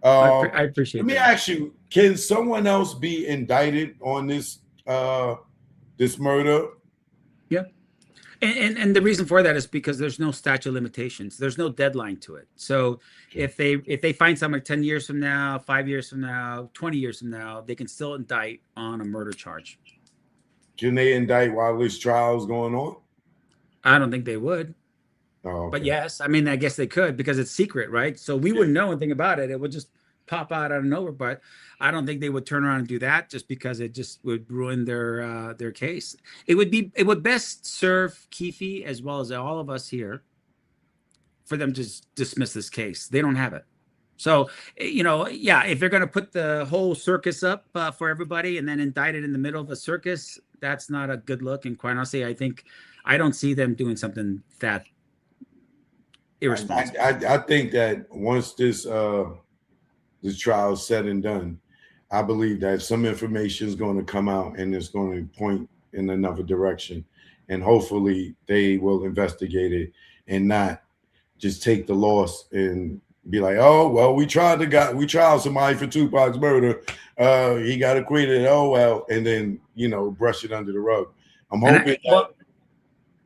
I appreciate Let me that. ask you: can someone else be indicted on this this murder? Yeah. And the reason for that is because there's no statute of limitations. There's no deadline to it. So if they find someone 10 years from now, 5 years from now, 20 years from now, they can still indict on a murder charge. Can they indict while this trial is going on? I don't think they would. Oh, okay. But yes, I mean, I guess they could because it's secret, right? So we wouldn't know anything about it. It would just pop out of nowhere. But I don't think they would turn around and do that just because it just would ruin their case. It would best serve Keefe as well as all of us here for them to dismiss this case. They don't have it. So, yeah, if they're going to put the whole circus up for everybody and then indict it in the middle of a circus, that's not a good look. And quite honestly, I don't see them doing something that irresponsible. I think that once this trial is said and done, I believe that some information is going to come out and it's going to point in another direction, and hopefully they will investigate it and not just take the loss and be like, oh well, we tried somebody for Tupac's murder, he got acquitted, oh well, and then brush it under the rug. I'm hoping.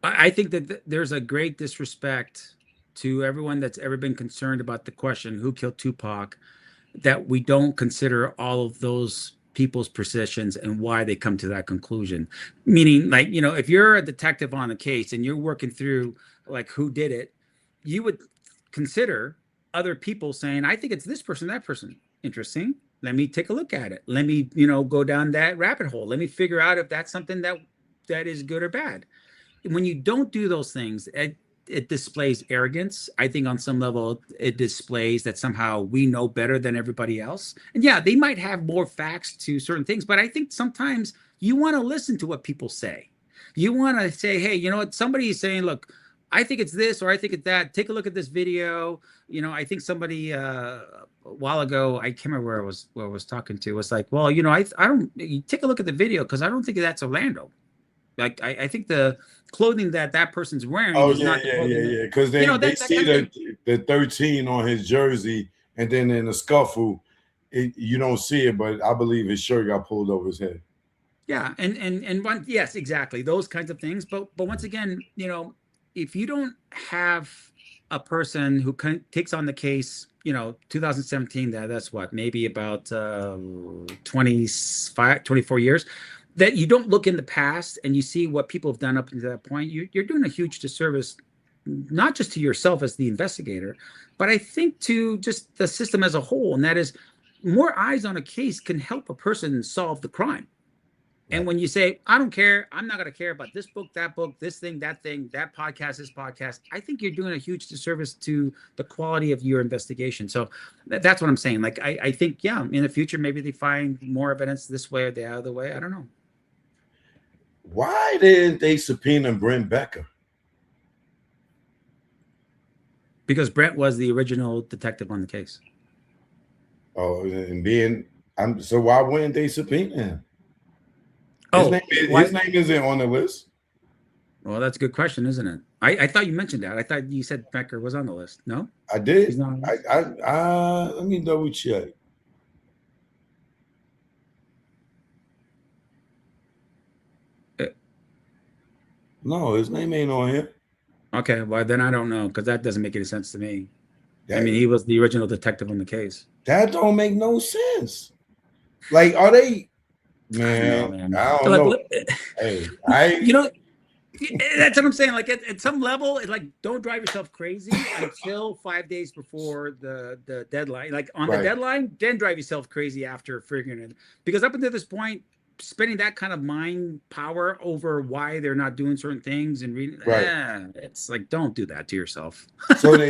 I think that there's a great disrespect to everyone that's ever been concerned about the question who killed Tupac, that we don't consider all of those people's positions and why they come to that conclusion. Meaning, like, if you're a detective on a case and you're working through like who did it, you would consider other people saying, I think it's this person, that person. Interesting. Let me take a look at it. Let me, go down that rabbit hole. Let me figure out if that's something that is good or bad. When you don't do those things, it displays arrogance. I think on some level, it displays that somehow we know better than everybody else. And yeah, they might have more facts to certain things, but I think sometimes you want to listen to what people say. You want to say, hey, you know what? Somebody is saying, look, I think it's this, or I think it's that. Take a look at this video. I think somebody a while ago, I can't remember where I was talking to, was like, well, I don't, you take a look at the video because I don't think that's Orlando. Like, I think the clothing that person's wearing is not the clothing. Because they see the 13 on his jersey, and then in the scuffle, you don't see it, but I believe his shirt got pulled over his head. Yeah, and yes, exactly, those kinds of things. But once again, if you don't have a person who takes on the case, 2017, that's what, maybe about 24 years, that you don't look in the past and you see what people have done up to that point, you're doing a huge disservice, not just to yourself as the investigator, but I think to just the system as a whole. And that is, more eyes on a case can help a person solve the crime. Right. And when you say, I don't care, I'm not going to care about this book, this thing, that podcast, this podcast, I think you're doing a huge disservice to the quality of your investigation. So that's what I'm saying. Like, I think, yeah, in the future, maybe they find more evidence this way or the other way. I don't know. Why didn't they subpoena Brent Becker? Because Brent was the original detective on the case. Oh, and so why wouldn't they subpoena him? His name isn't on the list. Well, that's a good question, isn't it? I thought you mentioned that. I thought you said Becker was on the list. No, I did. He's not on the list? Let me double check. No, his name ain't on here. Okay, well then I don't know, because that doesn't make any sense to me. I mean, he was the original detective on the case. That don't make no sense. Like, are they? Man, I don't know. Hey, that's what I'm saying. Like, at some level, like, don't drive yourself crazy until 5 days before the deadline. Like, on the deadline, then drive yourself crazy after figuring it. Because up until this point, spending that kind of mind power over why they're not doing certain things and reading, it's like, don't do that to yourself. so they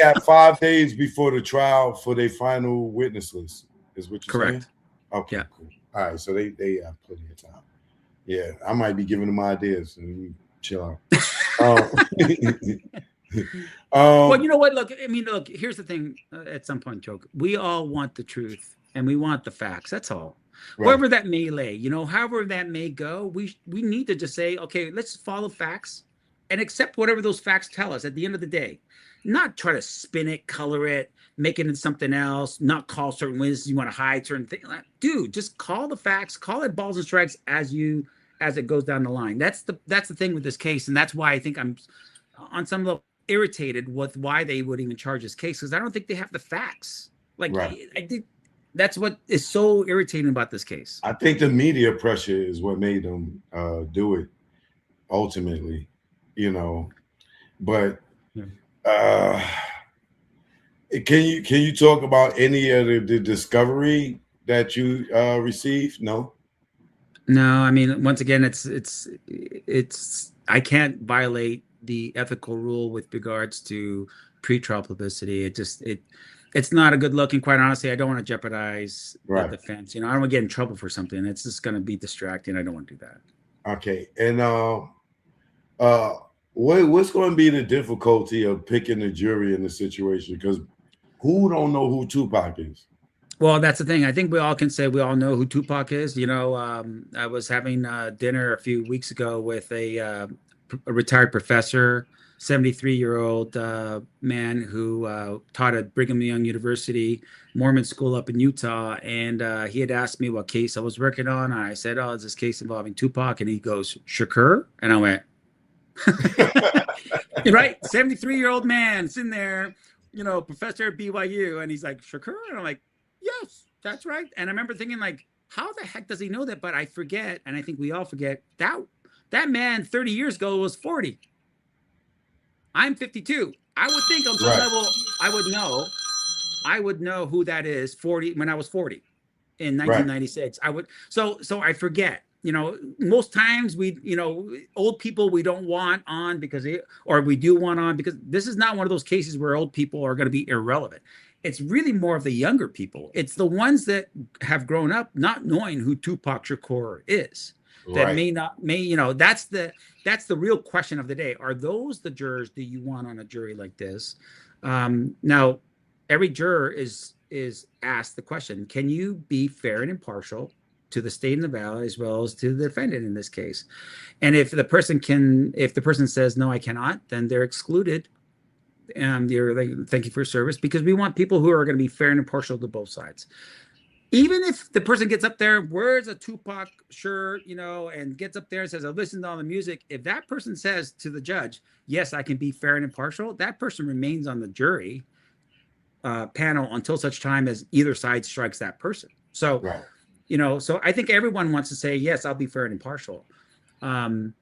have 5 days before the trial for their final witness list, is what you're saying? Okay, yeah. Cool. All right, so they have plenty of time. Yeah, I might be giving them ideas and chill out. Well, you know what? Look, I mean, look. Here's the thing. At some point, joke. We all want the truth, and we want the facts. That's all. right, Wherever that may lay, however that may go, we need to just say, okay, let's follow facts and accept whatever those facts tell us. At the end of the day, not try to spin it, color it, make it into something else. Not call certain witnesses. You want to hide certain things. Dude, just call the facts. Call it balls and strikes as it goes down the line. That's the thing with this case, and that's why I think I'm on some level irritated with why they would even charge this case, because I don't think they have the facts. Like, right. I think that's what is so irritating about this case. I think the media pressure is what made them do it ultimately, But can you talk about any of the discovery that you received? No. I mean, once again, it's I can't violate the ethical rule with regards to pretrial publicity. It's not a good look, and quite honestly, I don't want to jeopardize the defense. I don't want to get in trouble for something. It's just going to be distracting. I don't want to do that. Okay, and what's going to be the difficulty of picking a jury in the situation? Because who don't know who Tupac is? Well, that's the thing. I think we all can say we all know who Tupac is. I was having dinner a few weeks ago with a retired professor, 73-year-old man who taught at Brigham Young University, Mormon school up in Utah. And he had asked me what case I was working on. I said, oh, it's this case involving Tupac. And he goes, Shakur? And I went, right? 73-year-old man sitting there, professor at BYU. And he's like, Shakur? And I'm like, yes, that's right. And I remember thinking, like, how the heck does he know that? But I forget, and I think we all forget, that man 30 years ago was 40. I'm 52. I would think on some level I would know who that is 40 when I was 40 in 1996. I would so I forget. Most times old people we don't want on or we do want on because this is not one of those cases where old people are going to be irrelevant. It's really more of the younger people. It's the ones that have grown up not knowing who Tupac Shakur is. That that's the real question of the day. Are those the jurors do you want on a jury like this? Now, every juror is asked the question, can you be fair and impartial to the state of Nevada as well as to the defendant in this case? And if the person says, no, I cannot, then they're excluded. And they're like, thank you for your service, because we want people who are going to be fair and impartial to both sides. Even if the person gets up there, wears a Tupac shirt, and gets up there and says, I listened to all the music. If that person says to the judge, yes, I can be fair and impartial, that person remains on the jury panel until such time as either side strikes that person. So, so I think everyone wants to say, yes, I'll be fair and impartial. And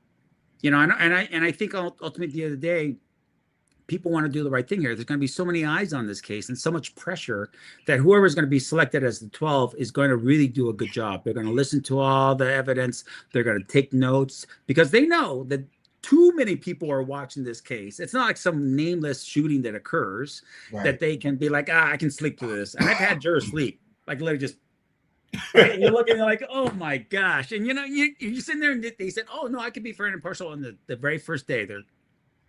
I think ultimately at the end of the day, people want to do the right thing here. There's going to be so many eyes on this case and so much pressure that whoever's going to be selected as the 12 is going to really do a good job. They're going to listen to all the evidence. They're going to take notes because they know that too many people are watching this case. It's not like some nameless shooting that occurs that they can be like, I can sleep through this. And I've had jurors sleep, like literally just, and you're looking like, oh my gosh. And you're sitting there and they said, oh no, I can be fair and impartial on the very first day.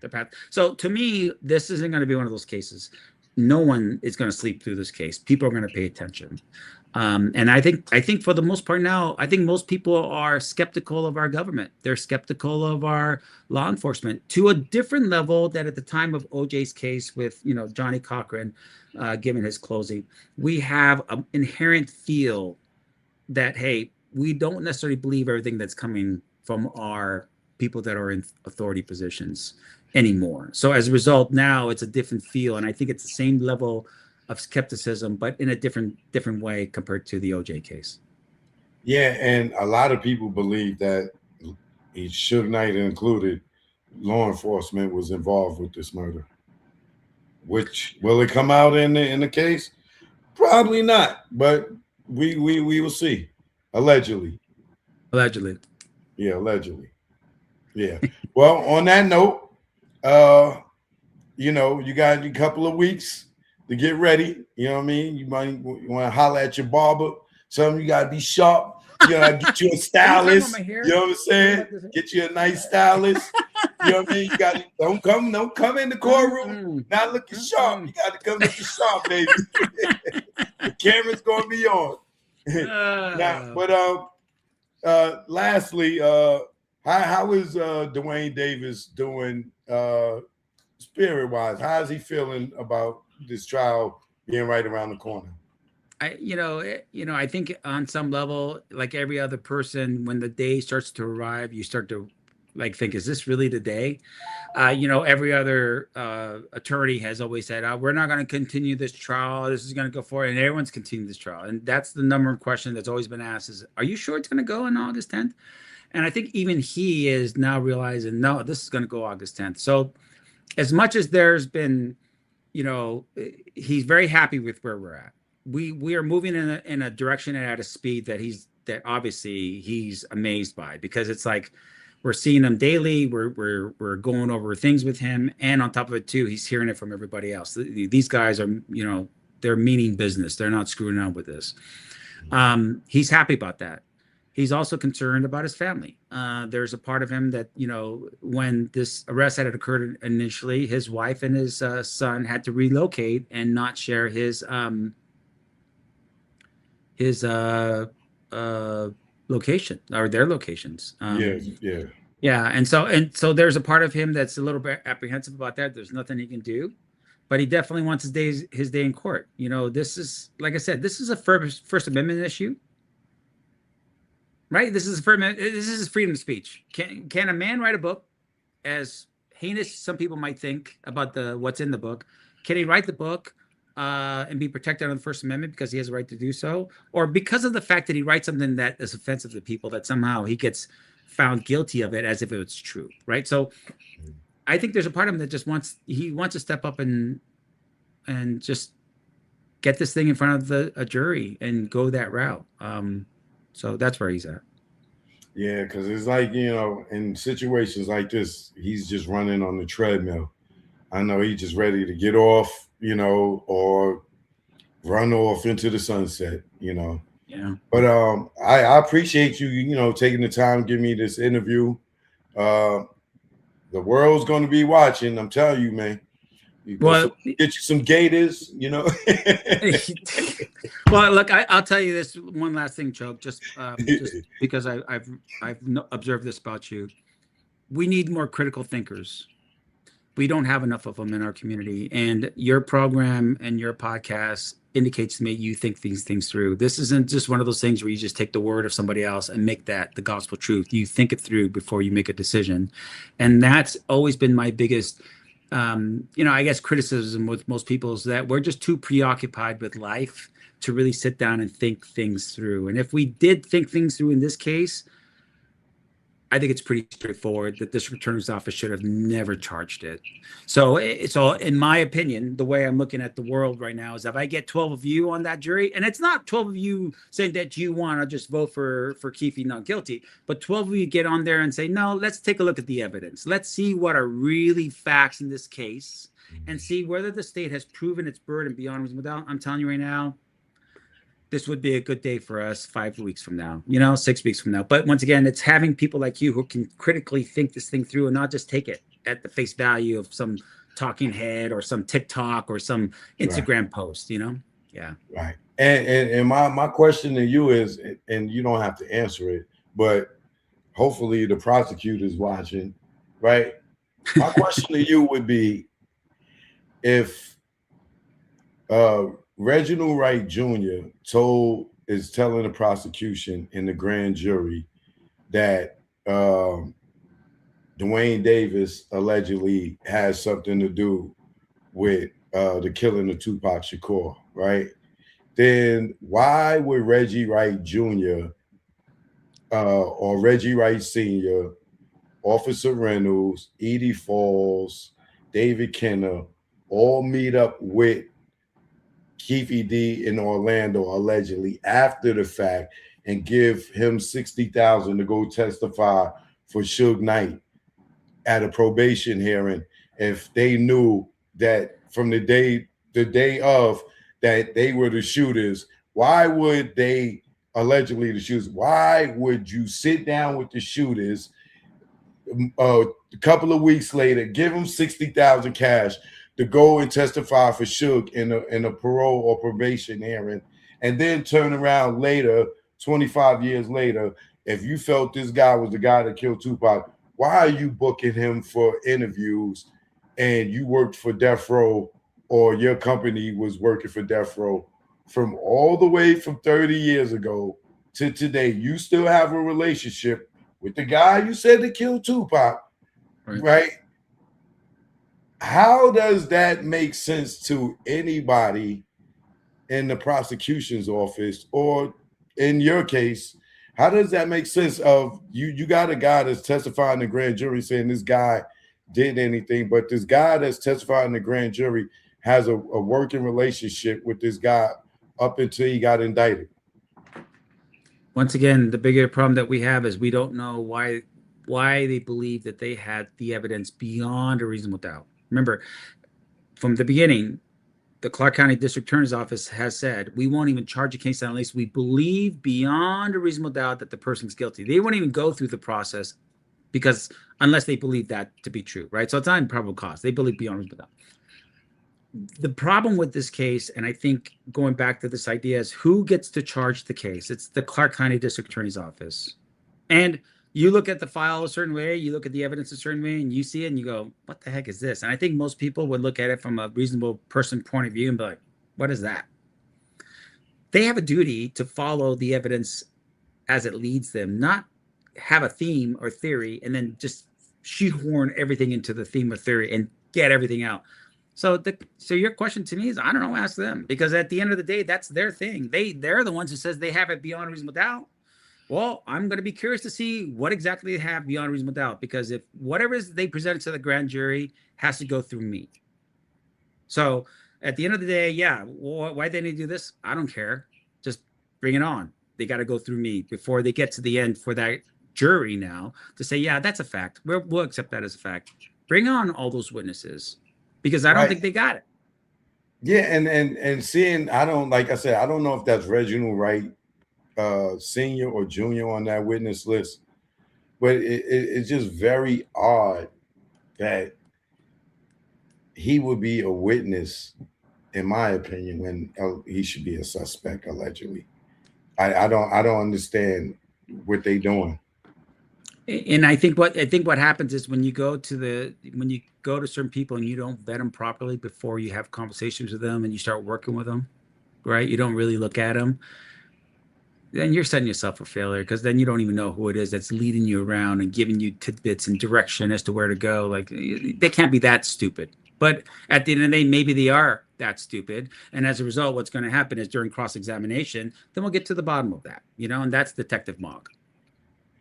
The path. So to me, this isn't going to be one of those cases. No one is going to sleep through this case. People are going to pay attention. And I think for the most part now, I think most people are skeptical of our government. They're skeptical of our law enforcement to a different level that at the time of OJ's case with, Johnny Cochran, given his closing, we have an inherent feel that, hey, we don't necessarily believe everything that's coming from our people that are in authority positions anymore. So as a result, now it's a different feel. And I think it's the same level of skepticism, but in a different way compared to the OJ case. Yeah, and a lot of people believe that Suge Knight included, law enforcement was involved with this murder. Which will it come out in the case? Probably not, but we will see. Allegedly. Yeah, allegedly. Yeah. Well, on that note, you got a couple of weeks to get ready. You know what I mean? You want to holler at your barber. You got to be sharp. Get you a stylist. You know what I'm saying? Get you a nice stylist. You know what I mean? You got to don't come in the courtroom not looking sharp. You got to come looking sharp, baby. The camera's gonna be on. Now, but lastly, how is Duane Davis doing spirit wise? How is he feeling about this trial being right around the corner? I think on some level, like every other person, when the day starts to arrive, you start to like think, is this really the day? Every other attorney has always said, we're not going to continue this trial. This is going to go forward. And everyone's continued this trial. And that's the number one question that's always been asked is, are you sure it's going to go on August 10th? And I think even he is now realizing, no, this is going to go August 10th. So as much as there's been, he's very happy with where we're at. We are moving in a direction and at a speed that obviously he's amazed by, because it's like we're seeing him daily. We're going over things with him, and on top of it too, he's hearing it from everybody else. These guys are, they're meaning business. They're not screwing around with this. He's happy about that. He's also concerned about his family. There's a part of him that, when this arrest had occurred initially, his wife and his son had to relocate and not share his location or their locations. Yeah. And so there's a part of him that's a little bit apprehensive about that. There's nothing he can do, but he definitely wants his day in court. This is, like I said, this is a First Amendment issue, right? This is freedom of speech. Can a man write a book, as heinous some people might think about what's in the book? Can he write the book and be protected on the First Amendment because he has a right to do so? Or because of the fact that he writes something that is offensive to people, that somehow he gets found guilty of it as if it was true, right? So I think there's a part of him that just wants to step up and just get this thing in front of a jury and go that route. So that's where he's at. Yeah, because it's like, in situations like this, he's just running on the treadmill. I know he's just ready to get off, or run off into the sunset, Yeah. But I appreciate you, taking the time to give me this interview. The world's going to be watching. I'm telling you, man. Get you some gators, Well, look, I'll tell you this one last thing, Choke, just because I've observed this about you. We need more critical thinkers. We don't have enough of them in our community, and your program and your podcast indicates to me you think these things through. This isn't just one of those things where you just take the word of somebody else and make that the gospel truth. You think it through before you make a decision, and that's always been my biggest I guess criticism with most people is that we're just too preoccupied with life to really sit down and think things through. And if we did think things through in this case, I think it's pretty straightforward that this returns office should have never charged it. So in my opinion, the way I'm looking at the world right now is if I get 12 of you on that jury, and it's not 12 of you saying that you want to just vote for Keefe not guilty, but 12 of you get on there and say, no, let's take a look at the evidence. Let's see what are really facts in this case and see whether the state has proven its burden beyond reasonable doubt. I'm telling you right now, this would be a good day for us 5 weeks from now, 6 weeks from now. But once again, it's having people like you who can critically think this thing through and not just take it at the face value of some talking head or some TikTok or some Instagram post, Yeah. Right. And my question to you is, and you don't have to answer it, but hopefully the prosecutor's watching, right? My question to you would be, if Reginald Wright Jr. is telling the prosecution in the grand jury that Duane Davis allegedly has something to do with the killing of Tupac Shakur, right? Then why would Reggie Wright Jr. Or Reggie Wright Sr., Officer Reynolds, Edie Falls, David Kenner all meet up with Keefe D in Orlando allegedly after the fact and give him $60,000 to go testify for Suge Knight at a probation hearing if they knew that from the day of that they were the shooters? Why would they allegedly the shooters? Why would you sit down with the shooters, A couple of weeks later, give him 60,000 cash to go and testify for Suge in a parole or probation hearing, and then turn around later, 25 years later, if you felt this guy was the guy that killed Tupac, why are you booking him for interviews and you worked for Death Row or your company was working for Death Row from all the way from 30 years ago to today? You still have a relationship with the guy you said that killed Tupac, right? How does that make sense to anybody in the prosecution's office, or in your case, how does that make sense of you got a guy that's testifying in the grand jury saying this guy did anything, but this guy that's testifying in the grand jury has a working relationship with this guy up until he got indicted? Once again, the bigger problem that we have is we don't know why they believe that they had the evidence beyond a reasonable doubt. Remember, from the beginning, the Clark County District Attorney's Office has said, we won't even charge a case unless we believe beyond a reasonable doubt that the person's guilty. They won't even go through the process because unless they believe that to be true, right? So it's not in probable cause. They believe beyond reasonable doubt. The problem with this case, and I think going back to this idea, is who gets to charge the case? It's the Clark County District Attorney's Office. And you look at the file a certain way, you look at the evidence a certain way, and you see it and you go, what the heck is this? And I think most people would look at it from a reasonable person point of view and be like, what is that? They have a duty to follow the evidence as it leads them, not have a theme or theory and then just shoehorn everything into the theme or theory and get everything out. So your question to me is, I don't know, ask them, because at the end of the day, that's their thing. They're the ones who says they have it beyond reasonable doubt. Well, I'm going to be curious to see what exactly they have beyond reasonable doubt, because if whatever is they presented to the grand jury has to go through me. So at the end of the day, yeah, why they need to do this? I don't care. Just bring it on. They got to go through me before they get to the end for that jury now to say, yeah, that's a fact. We'll accept that as a fact. Bring on all those witnesses, because I don't think they got it. Yeah, and seeing, I don't, like I said, I don't know if that's Reginald Wright, senior or junior on that witness list, but it's just very odd that he would be a witness, in my opinion, when he should be a suspect allegedly. I don't understand what they doing. And I think what happens is when you go to certain people and you don't vet them properly before you have conversations with them and you start working with them, right? You don't really look at them. Then you're setting yourself for failure, because then you don't even know who it is that's leading you around and giving you tidbits and direction as to where to go. Like, they can't be that stupid. But at the end of the day, maybe they are that stupid. And as a result, what's going to happen is during cross-examination, then we'll get to the bottom of that, and that's Detective Mogg.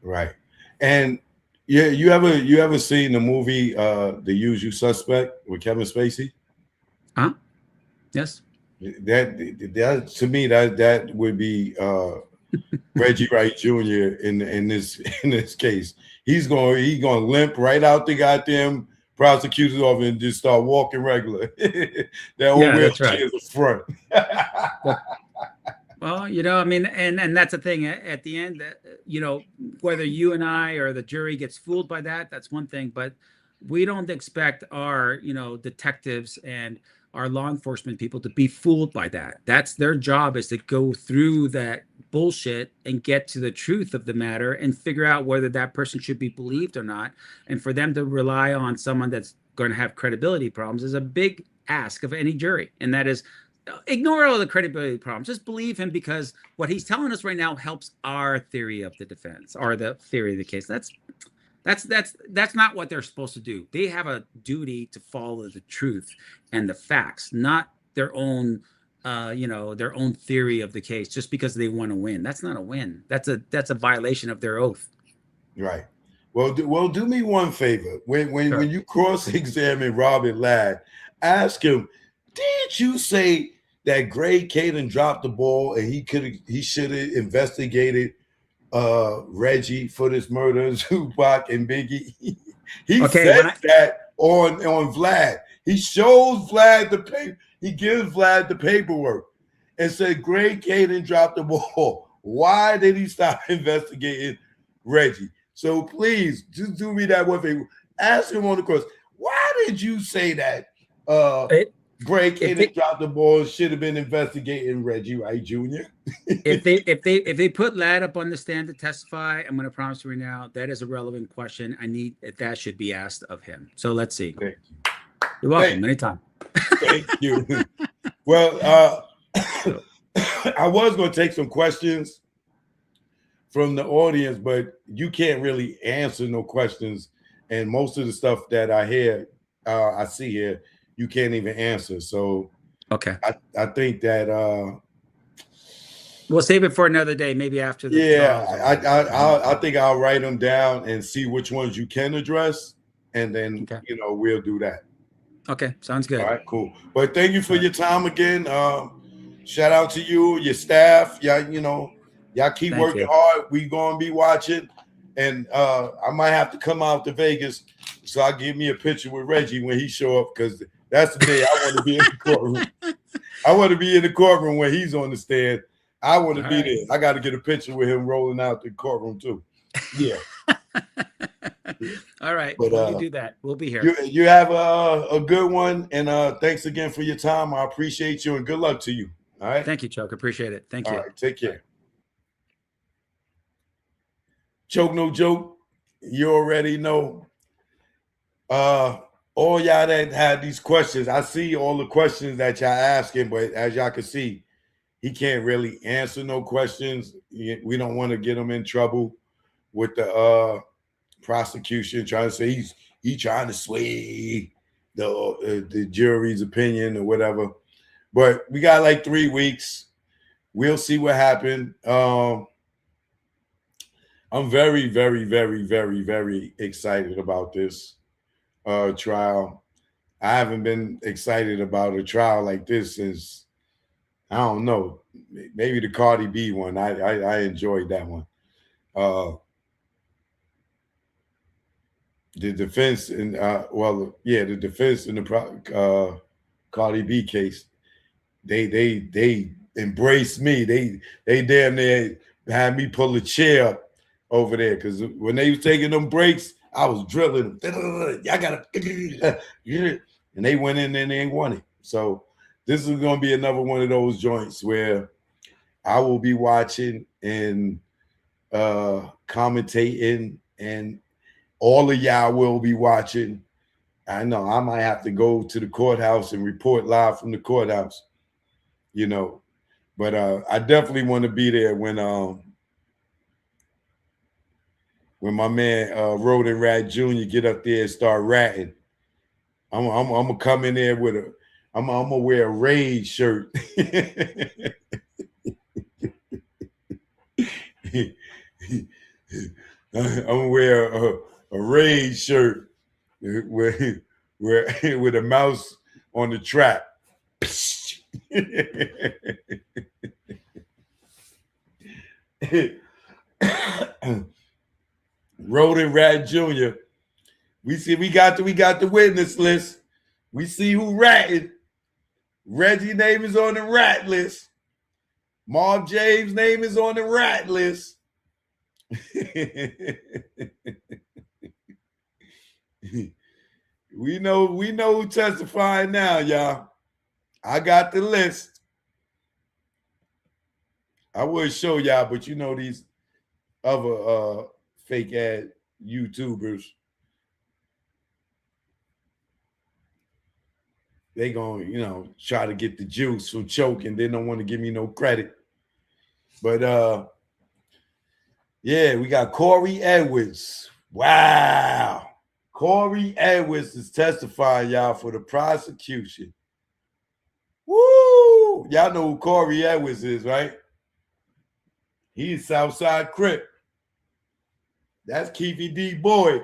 Right. And yeah, you ever seen the movie The Usual Suspect with Kevin Spacey? Huh? Yes. That to me, that would be Reggie Wright Jr. in this case. He's gonna limp right out the goddamn prosecutor's office and just start walking regular. That old wheelchair is the front. Well, I mean, and that's the thing. At the end, whether you and I or the jury gets fooled by that, that's one thing. But we don't expect our, detectives and our law enforcement people to be fooled by that. That's their job, is to go through that bullshit and get to the truth of the matter and figure out whether that person should be believed or not. And for them to rely on someone that's going to have credibility problems is a big ask of any jury. And that is, ignore all the credibility problems. Just believe him, because what he's telling us right now helps our theory of the defense or the theory of the case. That's not what they're supposed to do. They have a duty to follow the truth and the facts, not their own, their own theory of the case just because they want to win. That's not a win. That's a violation of their oath. Right. Well, do me one favor. When you cross-examine Robert Ladd, ask him, did you say that Greg Caden dropped the ball and he should have investigated Reggie for this murder of Tupac and Biggie? He said that on Vlad. He shows Vlad the paper. He gives Vlad the paperwork and said Greg Caden dropped the ball. Why did he stop investigating Reggie? So please just do me that one favor. Ask him on the course. Why did you say that? Break in and drop the ball should have been investigating Reggie Wright Jr. If they put Ladd up on the stand to testify, I'm going to promise you right now that is a relevant question. That should be asked of him. So let's see. Thank you. You're welcome. Anytime. Thank you. Well, I was going to take some questions from the audience, but you can't really answer no questions, and most of the stuff that I see here, you can't even answer. So okay, I think that we'll save it for another day, maybe after the trials. I think I'll write them down and see which ones you can address, and then we'll do that. Okay, sounds good. All right, cool. But thank you for your time again. Shout out to you, your staff. Y'all keep working hard. We gonna be watching, and I might have to come out to Vegas, so I'll give me a picture with Reggie when he show up, because that's the day I want to be in the courtroom. I want to be in the courtroom when he's on the stand. I want to be there. I got to get a picture with him rolling out the courtroom too. Yeah. All right. But you do that. We'll be here. You have a good one, and thanks again for your time. I appreciate you, and good luck to you. All right. Thank you, Choke. Appreciate it. Thank you. All right. Take care. Choke no joke. You already know. All y'all that had these questions, I see all the questions that y'all asking, but as y'all can see, he can't really answer no questions. We don't want to get him in trouble with the prosecution trying to say he's trying to sway the jury's opinion or whatever. But we got like 3 weeks. We'll see what happened. I'm very, very, very, very, very excited about this trial. I haven't been excited about a trial like this since, I don't know, maybe the Cardi B one. I enjoyed that one. The defense and the defense in the Cardi B case, they embraced me. They damn near had me pull a chair up over there, because when they was taking them breaks, I was drilling them. Y'all gotta, and they went in there and they won it. So this is gonna be another one of those joints where I will be watching and commentating, and all of y'all will be watching. I know I might have to go to the courthouse and report live from the courthouse, but I definitely want to be there when my man Roden Rat Jr. get up there and start ratting. I'm gonna come in there with I'm gonna wear a Raid shirt. I'm gonna wear a Raid shirt with a mouse on the trap. Roden Rat Jr. We got the witness list. We see who ratted. Reggie name is on the rat list. Marv James' name is on the rat list. We know who testifying now, y'all. I got the list. I would show y'all, but these other fake ad YouTubers, they gonna try to get the juice from Choke, and they don't want to give me no credit. But we got Corey Edwards. Wow. Corey Edwards is testifying, y'all, for the prosecution. Woo! Y'all know who Corey Edwards is, right? He's Southside Crip. That's Keefe D boy.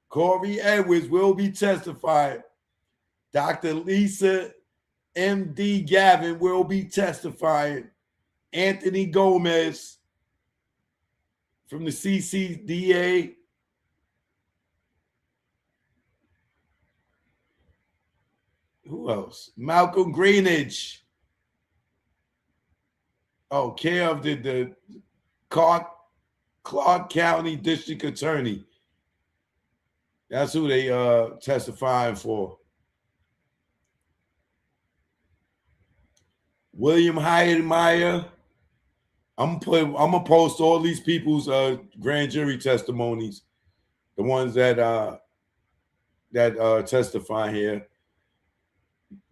Corey Edwards will be testifying. Dr. Lisa M.D. Gavin will be testifying. Anthony Gomez from the CCDA. Who else? Malcolm Greenidge. Oh, care of the Clark County District Attorney. That's who they testifying for. William Meyer. I'm gonna post all these people's grand jury testimonies, the ones that testify here.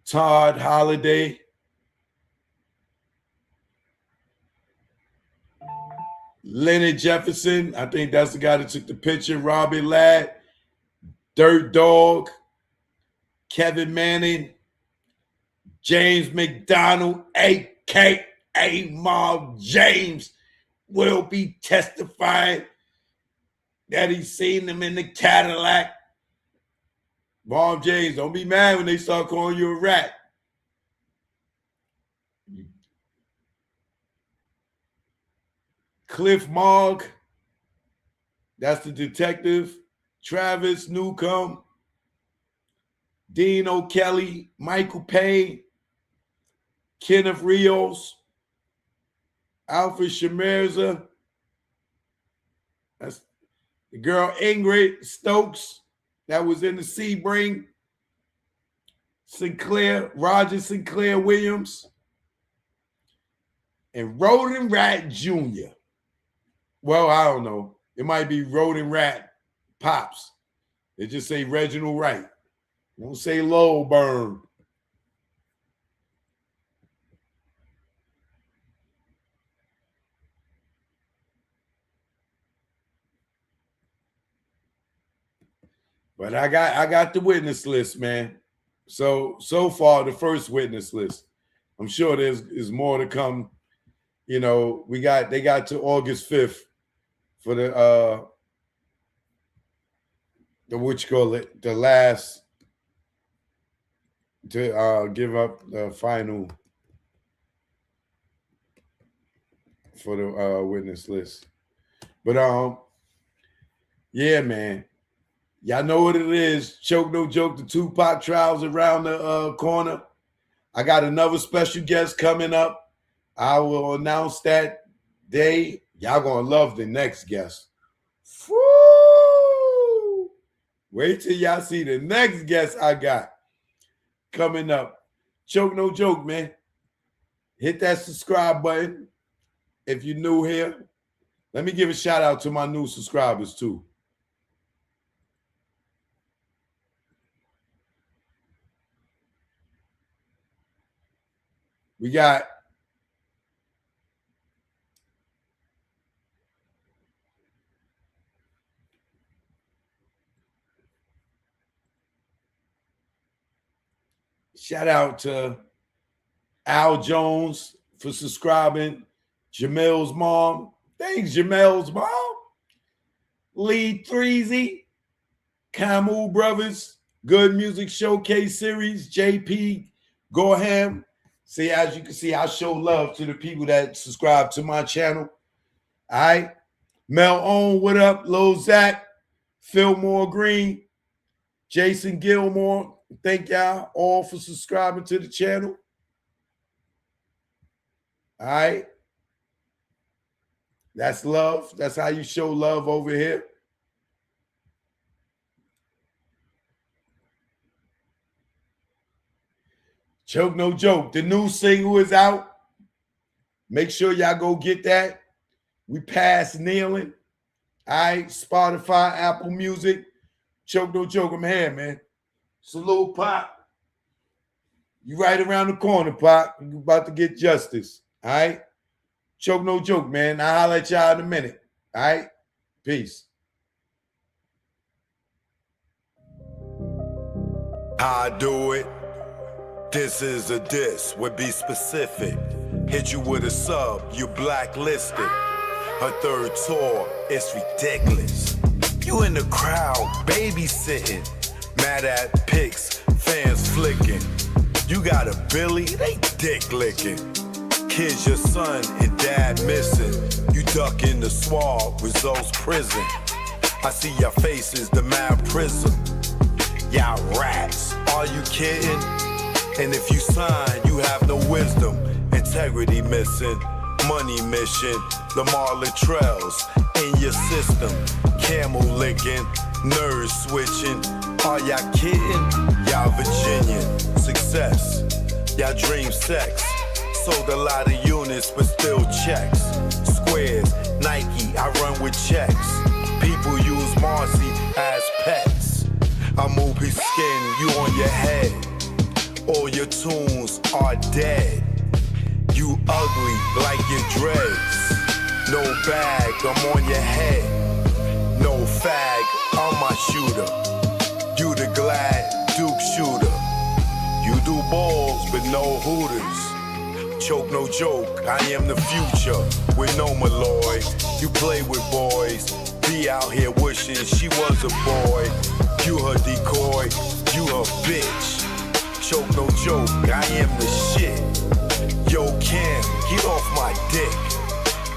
Todd Holliday. Leonard Jefferson, I think that's the guy that took the picture. Robbie Ladd, Dirt Dog, Kevin Manning, James McDonald, a.k.a. Mob James, will be testifying that he's seen them in the Cadillac. Mob James, don't be mad when they start calling you a rat. Cliff Mogg, that's the detective. Travis Newcomb, Dean O'Kelly, Michael Payne, Kenneth Rios, Alfred Shemerza, that's the girl Ingrid Stokes that was in the Sebring, Roger Sinclair Williams, and Roden Rat Jr. Well, I don't know. It might be Roden Rat Pops. They just say Reginald Wright. Don't say Lowell Burn. But I got the witness list, man. So far, the first witness list. I'm sure there's more to come. You know, they got to August 5th for the the last to give up the final for the witness list. But yeah, man. Y'all know what it is. Choke no joke, the Tupac trials around the corner. I got another special guest coming up. I will announce that day. Y'all gonna love the next guest. Woo! Wait till y'all see the next guest I got coming up. Choke no joke, man. Hit that subscribe button if you're new here. Let me give a shout out to my new subscribers too. We got shout out to Al Jones for subscribing. Jamel's mom. Thanks, Jamel's mom. Lee Threezy. Camu Brothers. Good Music Showcase Series. JP Gorham. See, as you can see, I show love to the people that subscribe to my channel. All right. Mel Owen, what up? Lil Zach. Fillmore Green. Jason Gilmore. Thank y'all all for subscribing to the channel. All right. That's love. That's how you show love over here. Choke no joke. The new single is out. Make sure y'all go get that. We past kneeling. All right. Spotify, Apple Music. Choke no joke. I'm here, man. Salute, Pop. You right around the corner, Pop. You about to get justice. All right. Choke no joke, man. I'll holler at y'all in a minute. All right. Peace. How I do it. This is a diss, would be specific. Hit you with a sub, you blacklisted. Her third tour, it's ridiculous. You in the crowd, babysitting. Mad at pics, fans flicking. You got a Billy, they dick licking. Kids, your son and dad missing. You duck in the swab, results prison. I see your faces, the mad prism. Y'all rats, are you kidding? And if you sign, you have no wisdom. Integrity missing, money mission. Lamar Latrells, in your system. Camel licking, nerves switching. Are y'all kidding? Y'all Virginian. Success. Y'all dream sex. Sold a lot of units, but still checks. Squares, Nike, I run with checks. People use Marcy as pets. I move his skin, you on your head. All your tunes are dead. You ugly like your dreads. No bag, I'm on your head. No fag, I'm my shooter. You the glad Duke shooter. You do balls, but no hooters. Choke no joke, I am the future with no Malloy. You play with boys, be out here wishing she was a boy. You her decoy, you her bitch. Choke no joke, I am the shit. Yo Kim, get off my dick.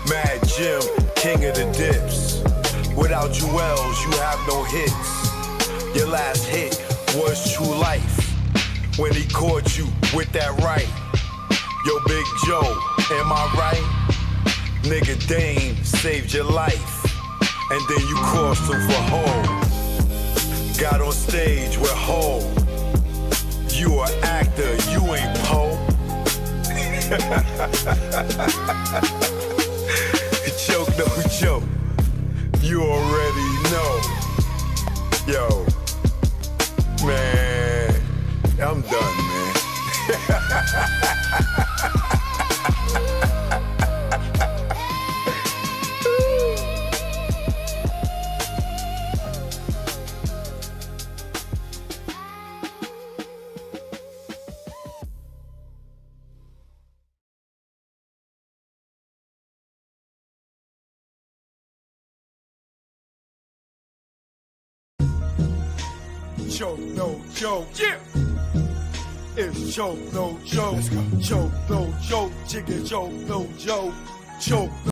Mad Jim, king of the dips. Without Jewels, you have no hits. Your last hit was True Life. When he caught you with that right. Yo, Big Joe, am I right? Nigga Dame saved your life. And then you crossed him for home. Got on stage with Ho. You an actor, you ain't Poe. Joke, no joke. You already know. Yo, man, I'm done, man. Choke, no joke. Yeah. It's choke, no joke. Choke, no joke. Chicken choke, no joke. Choke.